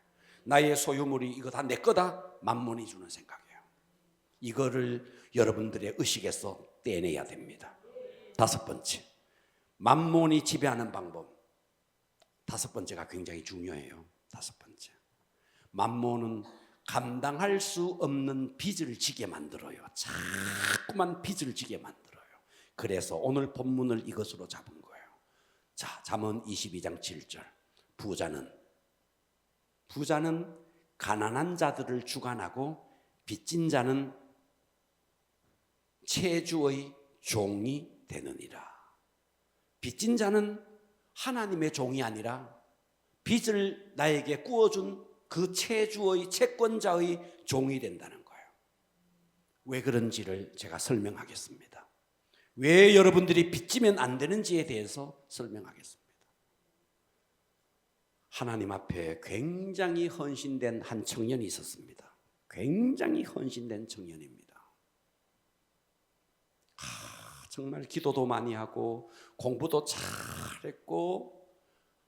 나의 소유물이 이거 다 내 거다, 만몬이 주는 생각이에요. 이거를 여러분들의 의식에서 떼내야 됩니다. 5번째, 만몬이 지배하는 방법. 5번째가 굉장히 중요해요. 5번째, 만몬은 감당할 수 없는 빚을 지게 만들어요. 자꾸만 빚을 지게 만들어요. 그래서 오늘 본문을 이것으로 잡은 거예요. 자, 잠언 22장 7절. 부자는 가난한 자들을 주관하고 빚진 자는 채주의 종이 되느니라. 빚진 자는 하나님의 종이 아니라 빚을 나에게 꾸어준 그 채주의 채권자의 종이 된다는 거예요. 왜 그런지를 제가 설명하겠습니다. 왜 여러분들이 빚지면 안 되는지에 대해서 설명하겠습니다. 하나님 앞에 굉장히 헌신된 한 청년이 있었습니다. 굉장히 헌신된 청년입니다. 정말 기도도 많이 하고 공부도 잘했고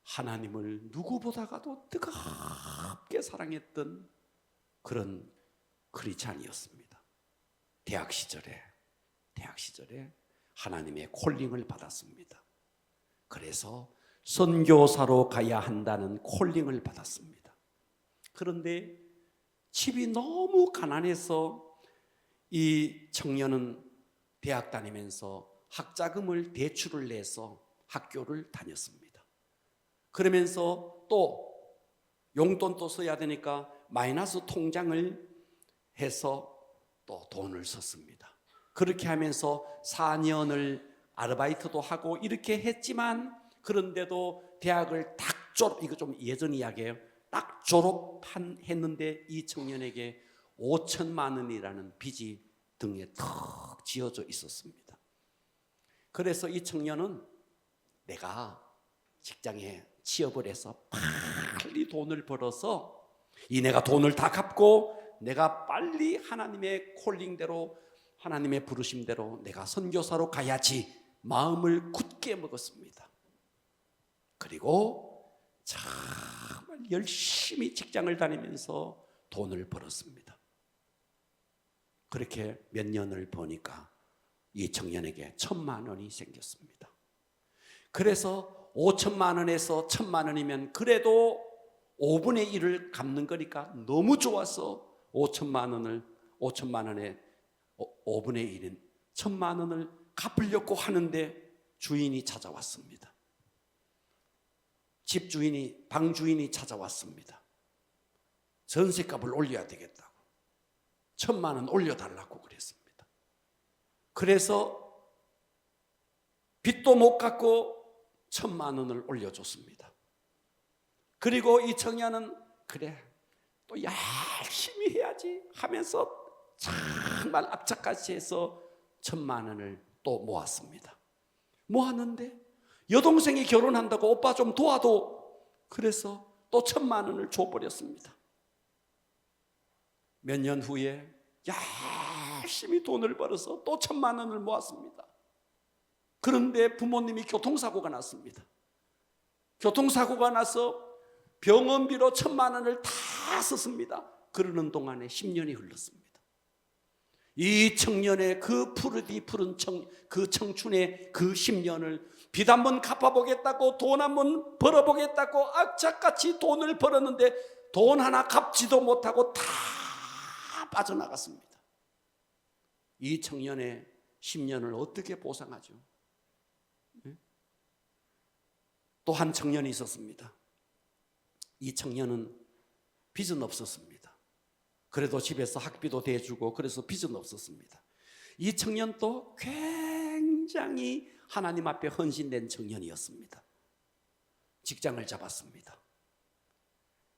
하나님을 누구보다가도 뜨겁게 사랑했던 그런 크리스찬이었습니다. 대학 시절에 하나님의 콜링을 받았습니다. 그래서 선교사로 가야 한다는 콜링을 받았습니다. 그런데 집이 너무 가난해서 이 청년은 대학 다니면서 학자금을 대출을 내서 학교를 다녔습니다. 그러면서 또 용돈도 써야 되니까 마이너스 통장을 해서 또 돈을 썼습니다. 그렇게 하면서 4년을 아르바이트도 하고 이렇게 했지만 그런데도 대학을 딱 이거 좀 예전 이야기예요. 딱 했는데 이 청년에게 5천만 원이라는 빚이 등에 턱 지어져 있었습니다. 그래서 이 청년은 내가 직장에 취업을 해서 빨리 돈을 벌어서 내가 돈을 다 갚고 내가 빨리 하나님의 콜링대로 하나님의 부르심대로 내가 선교사로 가야지 마음을 굳게 먹었습니다. 그리고 정말 열심히 직장을 다니면서 돈을 벌었습니다. 그렇게 몇 년을 버니까 이 청년에게 1,000만 원이 생겼습니다. 그래서 5천만 원에서 1,000만 원이면 그래도 5분의 1을 갚는 거니까 너무 좋아서 5천만 원에 5분의 1인 1,000만 원을 갚으려고 하는데 주인이 찾아왔습니다. 집 주인이, 방 주인이 찾아왔습니다. 전세값을 올려야 되겠다고 1,000만 원 올려달라고 그랬습니다. 그래서 빚도 못 갚고 1,000만 원을 올려줬습니다. 그리고 이 청년은 그래 또 열심히 해야지 하면서 정말 악착같이 해서 1,000만 원을 또 모았습니다. 모았는데 여동생이 결혼한다고 오빠 좀 도와도 그래서 또 1,000만 원을 줘버렸습니다. 몇 년 후에 열심히 돈을 벌어서 또 1,000만 원을 모았습니다. 그런데 부모님이 교통사고가 났습니다. 교통사고가 나서 병원비로 1,000만 원을 다 썼습니다. 그러는 동안에 10년이 흘렀습니다. 이 청년의 그 푸르디 푸른 그 청춘의 그 10년을 빚 한번 갚아보겠다고 돈 한번 벌어보겠다고 악착같이 돈을 벌었는데 돈 하나 갚지도 못하고 다 빠져나갔습니다. 이 청년의 10년을 어떻게 보상하죠? 또 한 청년이 있었습니다. 이 청년은 빚은 없었습니다. 그래도 집에서 학비도 대주고 그래서 빚은 없었습니다. 이 청년도 굉장히 하나님 앞에 헌신된 청년이었습니다. 직장을 잡았습니다.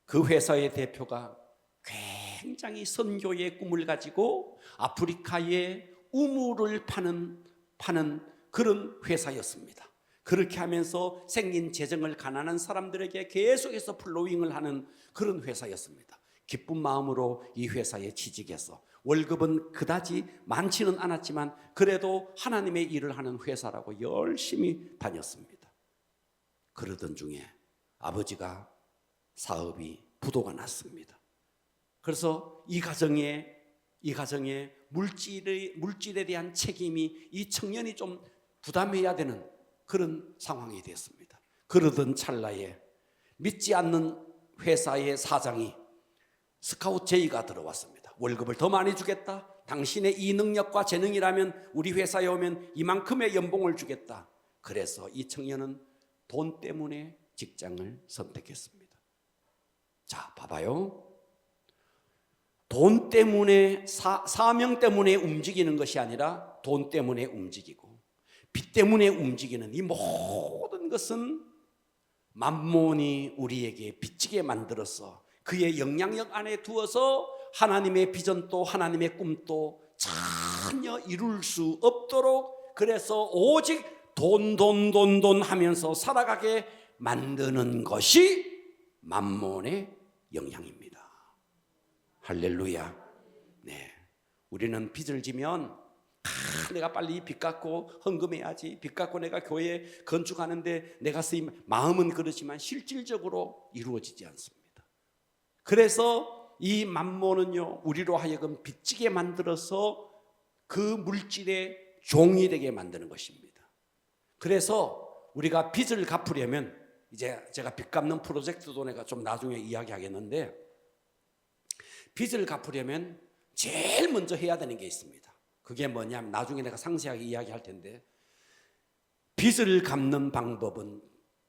그 회사의 대표가 굉장히 선교의 꿈을 가지고 아프리카에 우물을 파는 그런 회사였습니다. 그렇게 하면서 생긴 재정을 가난한 사람들에게 계속해서 플로잉을 하는 그런 회사였습니다. 기쁜 마음으로 이 회사에 취직해서 월급은 그다지 많지는 않았지만 그래도 하나님의 일을 하는 회사라고 열심히 다녔습니다. 그러던 중에 아버지가 사업이 부도가 났습니다. 그래서 이 가정에 물질에 대한 책임이 이 청년이 좀 부담해야 되는 그런 상황이 됐습니다. 그러던 찰나에 믿지 않는 회사의 사장이 스카우트 제의가 들어왔습니다. 월급을 더 많이 주겠다. 당신의 이 능력과 재능이라면 우리 회사에 오면 이만큼의 연봉을 주겠다. 그래서 이 청년은 돈 때문에 직장을 선택했습니다. 자, 봐봐요. 돈 때문에 사명 때문에 움직이는 것이 아니라 돈 때문에 움직이고 빚 때문에 움직이는 이 모든 것은 만몬이 우리에게 빚지게 만들어서 그의 영향력 안에 두어서 하나님의 비전도 하나님의 꿈도 전혀 이룰 수 없도록 그래서 오직 돈 하면서 살아가게 만드는 것이 만몬의 영향입니다. 할렐루야. 네, 우리는 빚을 지면 내가 빨리 빚 갚고 헌금해야지, 빚 갚고 내가 교회 건축하는데 내가 쓰임 마음은 그렇지만 실질적으로 이루어지지 않습니다. 그래서 이 만몬은요 우리로 하여금 빚지게 만들어서 그 물질의 종이 되게 만드는 것입니다. 그래서 우리가 빚을 갚으려면 이제 제가 빚 갚는 프로젝트도 내가 좀 나중에 이야기하겠는데 빚을 갚으려면 제일 먼저 해야 되는 게 있습니다. 그게 뭐냐면 나중에 내가 상세하게 이야기할 텐데 빚을 갚는 방법은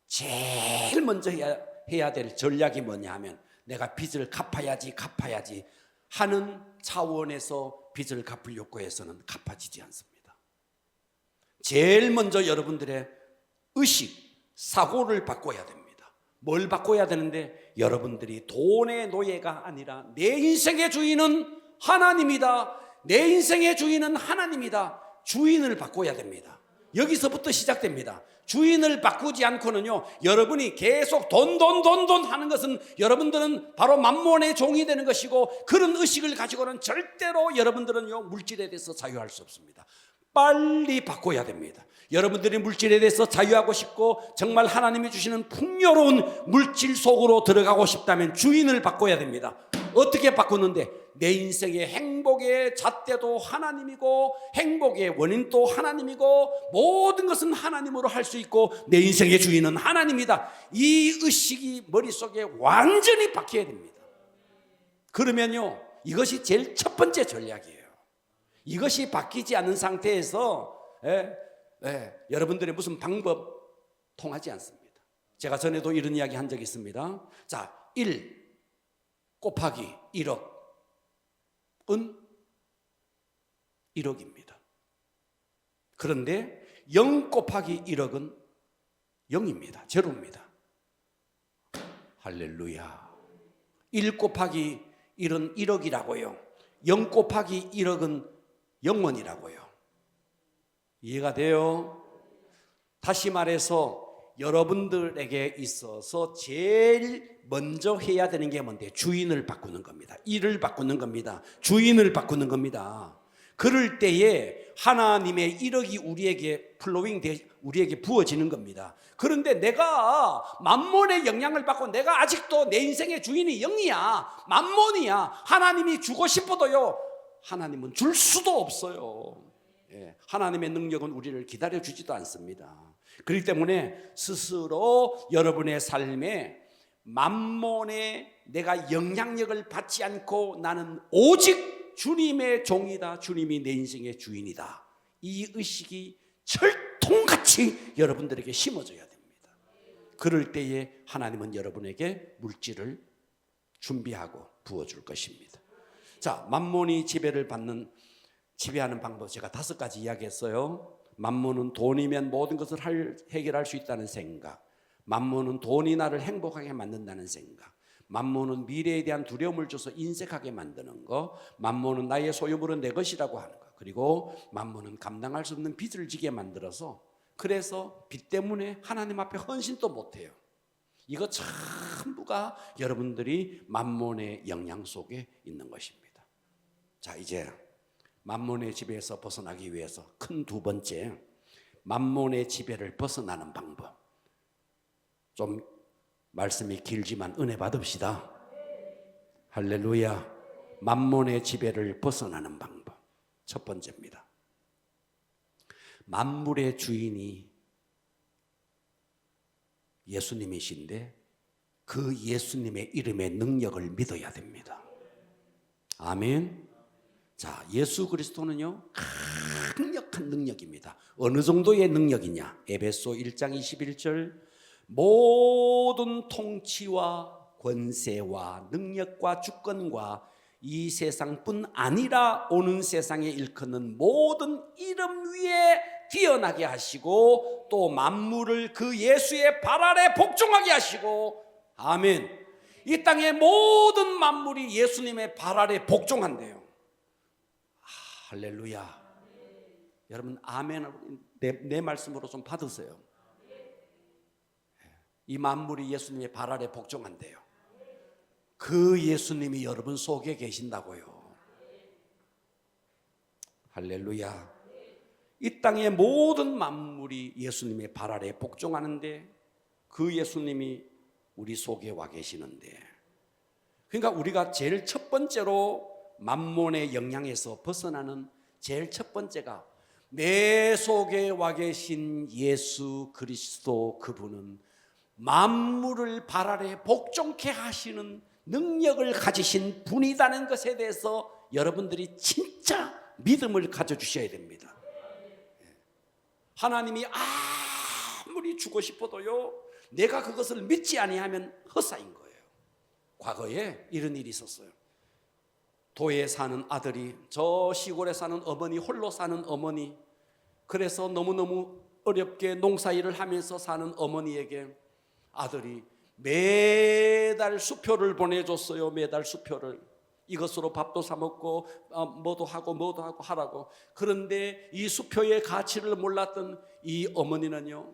제일 먼저 해야 될 전략이 뭐냐 하면 내가 빚을 갚아야지 하는 차원에서 빚을 갚으려고 해서는 갚아지지 않습니다. 제일 먼저 여러분들의 의식, 사고를 바꿔야 됩니다. 뭘 바꿔야 되는데 여러분들이 돈의 노예가 아니라 내 인생의 주인은 하나님이다. 내 인생의 주인은 하나님이다. 주인을 바꿔야 됩니다. 여기서부터 시작됩니다. 주인을 바꾸지 않고는요, 여러분이 계속 돈 하는 것은 여러분들은 바로 만몬의 종이 되는 것이고, 그런 의식을 가지고는 절대로 여러분들은요, 물질에 대해서 자유할 수 없습니다. 빨리 바꿔야 됩니다. 여러분들이 물질에 대해서 자유하고 싶고 정말 하나님이 주시는 풍요로운 물질 속으로 들어가고 싶다면 주인을 바꿔야 됩니다. 어떻게 바꾸는데? 내 인생의 행복의 잣대도 하나님이고 행복의 원인도 하나님이고 모든 것은 하나님으로 할 수 있고 내 인생의 주인은 하나님이다. 이 의식이 머릿속에 완전히 바뀌어야 됩니다. 그러면요, 이것이 제일 첫 번째 전략이에요. 이것이 바뀌지 않는 상태에서 여러분들의 무슨 방법 통하지 않습니다. 제가 전에도 이런 이야기 한 적이 있습니다. 자, 1 곱하기 1억은 1억입니다. 그런데 0 곱하기 1억은 0입니다. 제로입니다. 할렐루야. 1 곱하기 1은 1억이라고요. 0 곱하기 1억은 0원이라고요. 이해가 돼요? 다시 말해서 여러분들에게 있어서 제일 먼저 해야 되는 게 뭔데? 주인을 바꾸는 겁니다. 일을 바꾸는 겁니다. 주인을 바꾸는 겁니다. 그럴 때에 하나님의 1억이 우리에게 우리에게 부어지는 겁니다. 그런데 내가 만몬의 영향을 받고 내가 아직도 내 인생의 주인이 0이야, 만몬이야, 하나님이 주고 싶어도요, 하나님은 줄 수도 없어요. 하나님의 능력은 우리를 기다려주지도 않습니다. 그렇기 때문에 스스로 여러분의 삶에 만몬에 내가 영향력을 받지 않고 나는 오직 주님의 종이다, 주님이 내 인생의 주인이다, 이 의식이 철통같이 여러분들에게 심어져야 됩니다. 그럴 때에 하나님은 여러분에게 물질을 준비하고 부어줄 것입니다. 자, 만몬이 지배하는 방법 제가 5가지 이야기했어요. 만몬은 돈이면 모든 것을 해결할 수 있다는 생각, 만몬은 돈이 나를 행복하게 만든다는 생각, 만몬은 미래에 대한 두려움을 줘서 인색하게 만드는 거, 만몬은 나의 소유물은 내 것이라고 하는 거, 그리고 만몬은 감당할 수 없는 빚을 지게 만들어서 그래서 빚 때문에 하나님 앞에 헌신도 못해요. 이거 전부가 여러분들이 만몬의 영향 속에 있는 것입니다. 자, 이제 만몬의 지배에서 벗어나기 위해서 큰 2번째, 만몬의 지배를 벗어나는 방법. 좀 말씀이 길지만 은혜 받읍시다. 할렐루야. 만몬의 지배를 벗어나는 방법. 첫 번째입니다. 만물의 주인이 예수님이신데 그 예수님의 이름의 능력을 믿어야 됩니다. 아멘. 자, 예수 그리스도는요, 강력한 능력입니다. 어느 정도의 능력이냐? 에베소 1장 21절, 모든 통치와 권세와 능력과 주권과 이 세상뿐 아니라 오는 세상에 일컫는 모든 이름 위에 뛰어나게 하시고 또 만물을 그 예수의 발 아래 복종하게 하시고, 아멘. 이 땅의 모든 만물이 예수님의 발 아래 복종한대요. 할렐루야. 여러분 아멘. 내 말씀으로 좀 받으세요. 이 만물이 예수님의 발 아래 복종한대요. 그 예수님이 여러분 속에 계신다고요. 할렐루야. 이 땅의 모든 만물이 예수님의 발 아래 복종하는데 그 예수님이 우리 속에 와 계시는데, 그러니까 우리가 제일 첫 번째로 만몬의 영향에서 벗어나는 제일 첫 번째가 내 속에 와 계신 예수 그리스도, 그분은 만물을 발 아래 복종케 하시는 능력을 가지신 분이라는 것에 대해서 여러분들이 진짜 믿음을 가져주셔야 됩니다. 하나님이 아무리 주고 싶어도요, 내가 그것을 믿지 아니하면 헛사인 거예요. 과거에 이런 일이 있었어요. 도에 사는 아들이 저 시골에 사는 어머니, 홀로 사는 어머니, 그래서 너무너무 어렵게 농사일을 하면서 사는 어머니에게 아들이 매달 수표를 보내줬어요. 매달 수표를. 이것으로 밥도 사 먹고 뭐도 하고 하라고. 그런데 이 수표의 가치를 몰랐던 이 어머니는요,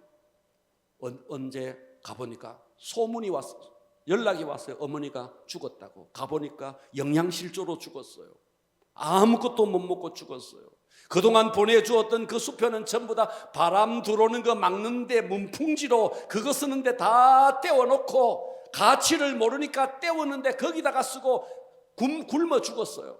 언제 가보니까 소문이 왔어요. 연락이 왔어요. 어머니가 죽었다고. 가보니까 영양실조로 죽었어요. 아무것도 못 먹고 죽었어요. 그동안 보내주었던 그 수표는 전부 다 바람 들어오는 거 막는데 문풍지로 그거 쓰는데 다 떼어놓고, 가치를 모르니까 떼었는데 거기다가 쓰고 굶어 죽었어요.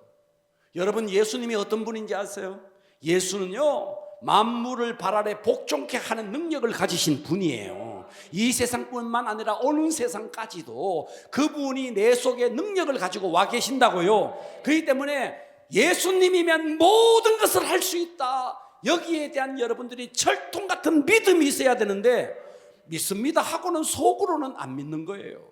여러분, 예수님이 어떤 분인지 아세요? 예수는요, 만물을 발 아래 복종케 하는 능력을 가지신 분이에요. 이 세상뿐만 아니라 어느 세상까지도 그분이 내 속에 능력을 가지고 와 계신다고요. 그렇기 때문에 예수님이면 모든 것을 할 수 있다, 여기에 대한 여러분들이 철통 같은 믿음이 있어야 되는데, 믿습니다 하고는 속으로는 안 믿는 거예요.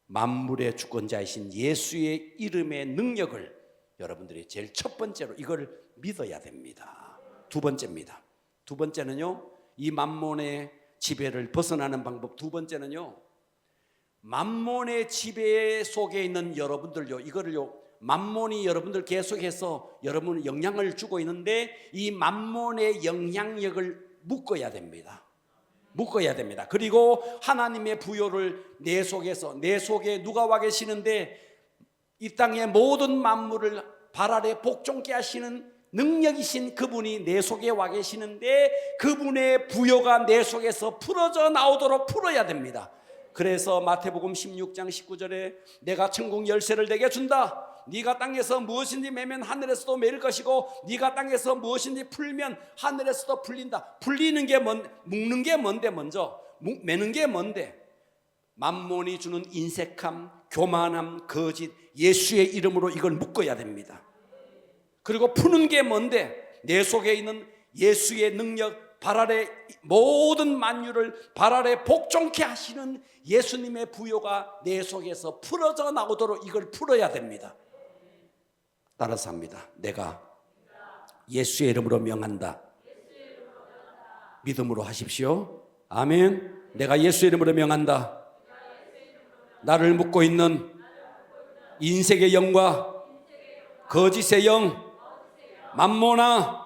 만물의 주권자이신 예수의 이름의 능력을 여러분들이 제일 첫 번째로 이걸 믿어야 됩니다. 두 번째입니다. 두 번째는요, 이 만몬의 지배를 벗어나는 방법. 두 번째는요, 만몬의 지배 속에 있는 여러분들요, 이거를요, 만몬이 여러분들 계속해서 여러분 영향을 주고 있는데, 이 만몬의 영향력을 묶어야 됩니다. 묶어야 됩니다. 그리고 하나님의 부요를 내 속에서, 내 속에 누가 와 계시는데, 이 땅의 모든 만물을 발 아래 복종케 하시는 능력이신 그분이 내 속에 와 계시는데, 그분의 부요가 내 속에서 풀어져 나오도록 풀어야 됩니다. 그래서 마태복음 16장 19절에 내가 천국 열쇠를 내게 준다. 네가 땅에서 무엇인지 매면 하늘에서도 매일 것이고, 네가 땅에서 무엇인지 풀면 하늘에서도 풀린다. 풀리는 게 묶는 게 뭔데? 먼저 매는 게 뭔데? 만몬이 주는 인색함, 교만함, 거짓, 예수의 이름으로 이걸 묶어야 됩니다. 그리고 푸는 게 뭔데? 내 속에 있는 예수의 능력, 발 아래 모든 만유를 발 아래 복종케 하시는 예수님의 부요가 내 속에서 풀어져 나오도록 이걸 풀어야 됩니다. 따라서 합니다. 내가 예수의 이름으로 명한다. 믿음으로 하십시오. 아멘. 내가 예수의 이름으로 명한다. 나를 묶고 있는 인색의 영과 거짓의 영, 만몬아,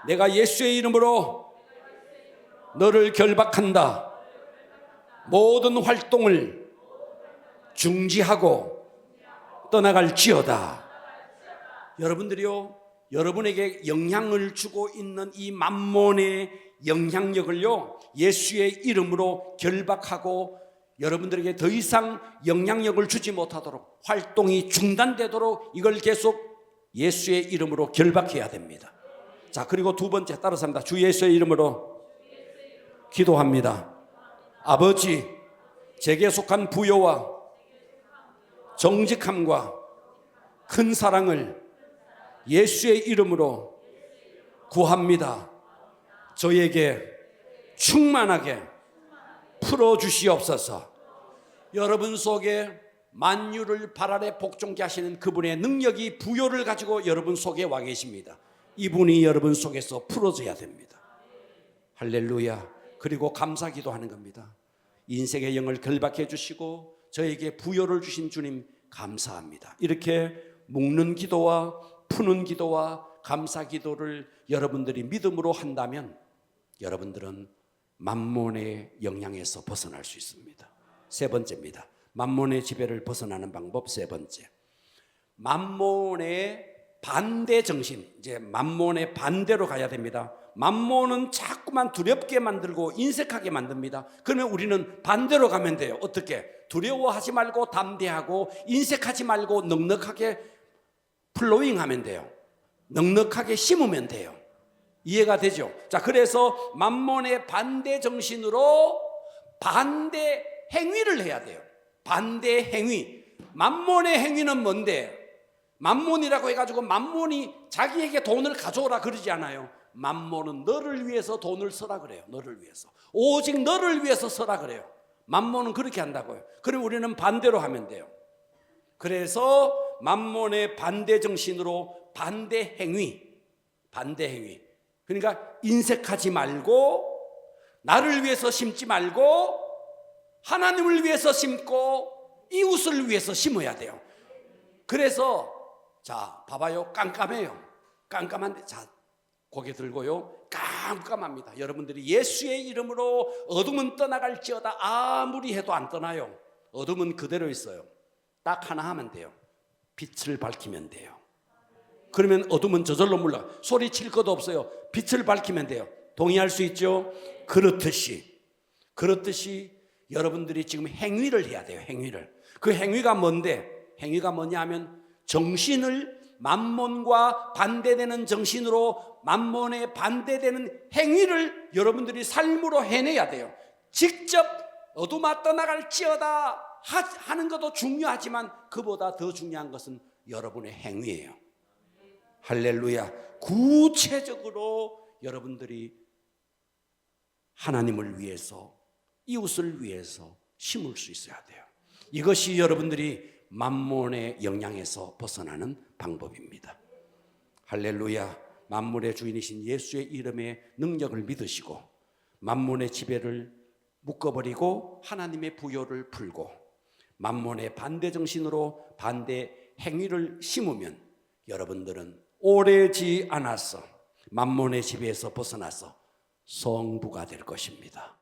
내가 예수의 이름으로 너를 결박한다. 모든 활동을 중지하고 떠나갈지어다. 여러분들이요, 여러분에게 영향을 주고 있는 이 만몬의 영향력을요, 예수의 이름으로 결박하고 여러분들에게 더 이상 영향력을 주지 못하도록, 활동이 중단되도록 이걸 계속 예수의 이름으로 결박해야 됩니다. 자, 그리고 두 번째, 따라서 합니다. 주 예수의 이름으로 기도합니다. 아버지, 제게 속한 부요와 정직함과 큰 사랑을 예수의 이름으로 구합니다. 저에게 충만하게 풀어주시옵소서. 여러분 속에 만유를 발 아래 복종케 하시는 그분의 능력이, 부요를 가지고 여러분 속에 와 계십니다. 이분이 여러분 속에서 풀어져야 됩니다. 할렐루야. 그리고 감사 기도하는 겁니다. 인생의 영을 결박해 주시고 저에게 부요를 주신 주님 감사합니다. 이렇게 묶는 기도와 푸는 기도와 감사 기도를 여러분들이 믿음으로 한다면 여러분들은 만몬의 영향에서 벗어날 수 있습니다. 세 번째입니다. 만몬의 지배를 벗어나는 방법 세 번째. 만몬의 반대 정신, 이제 만몬의 반대로 가야 됩니다. 만몬은 자꾸만 두렵게 만들고 인색하게 만듭니다. 그러면 우리는 반대로 가면 돼요. 어떻게? 두려워하지 말고 담대하고, 인색하지 말고 넉넉하게 플로잉하면 돼요. 넉넉하게 심으면 돼요. 이해가 되죠? 자, 그래서 만몬의 반대 정신으로 반대 행위를 해야 돼요. 반대 행위. 만몬의 행위는 뭔데? 만몬이라고 해가지고 만몬이 자기에게 돈을 가져오라 그러지 않아요. 만몬은 너를 위해서 돈을 써라 그래요. 너를 위해서. 오직 너를 위해서 써라 그래요. 만몬은 그렇게 한다고요. 그럼 우리는 반대로 하면 돼요. 그래서 만몬의 반대 정신으로 반대 행위. 반대 행위. 그러니까 인색하지 말고, 나를 위해서 심지 말고 하나님을 위해서 심고 이웃을 위해서 심어야 돼요. 그래서 자, 봐봐요. 깜깜해요. 깜깜한데 자, 고개 들고요. 깜깜합니다. 여러분들이 예수의 이름으로 어둠은 떠나갈지어다 아무리 해도 안 떠나요. 어둠은 그대로 있어요. 딱 하나 하면 돼요. 빛을 밝히면 돼요. 그러면 어둠은 저절로 물러. 소리칠 것도 없어요. 빛을 밝히면 돼요. 동의할 수 있죠? 그렇듯이 여러분들이 지금 행위를 해야 돼요. 행위를. 그 행위가 뭔데? 행위가 뭐냐 하면 정신을 만몬과 반대되는 정신으로 만몬에 반대되는 행위를 여러분들이 삶으로 해내야 돼요. 직접 어둠아 떠나갈지어다 하는 것도 중요하지만 그보다 더 중요한 것은 여러분의 행위예요. 할렐루야. 구체적으로 여러분들이 하나님을 위해서 이웃을 위해서 심을 수 있어야 돼요. 이것이 여러분들이 만몬의 영향에서 벗어나는 방법입니다. 할렐루야. 만물의 주인이신 예수의 이름의 능력을 믿으시고 만몬의 지배를 묶어버리고 하나님의 부요를 풀고 만몬의 반대 정신으로 반대 행위를 심으면 여러분들은 오래지 않아서 만몬의 지배에서 벗어나서 성부가 될 것입니다.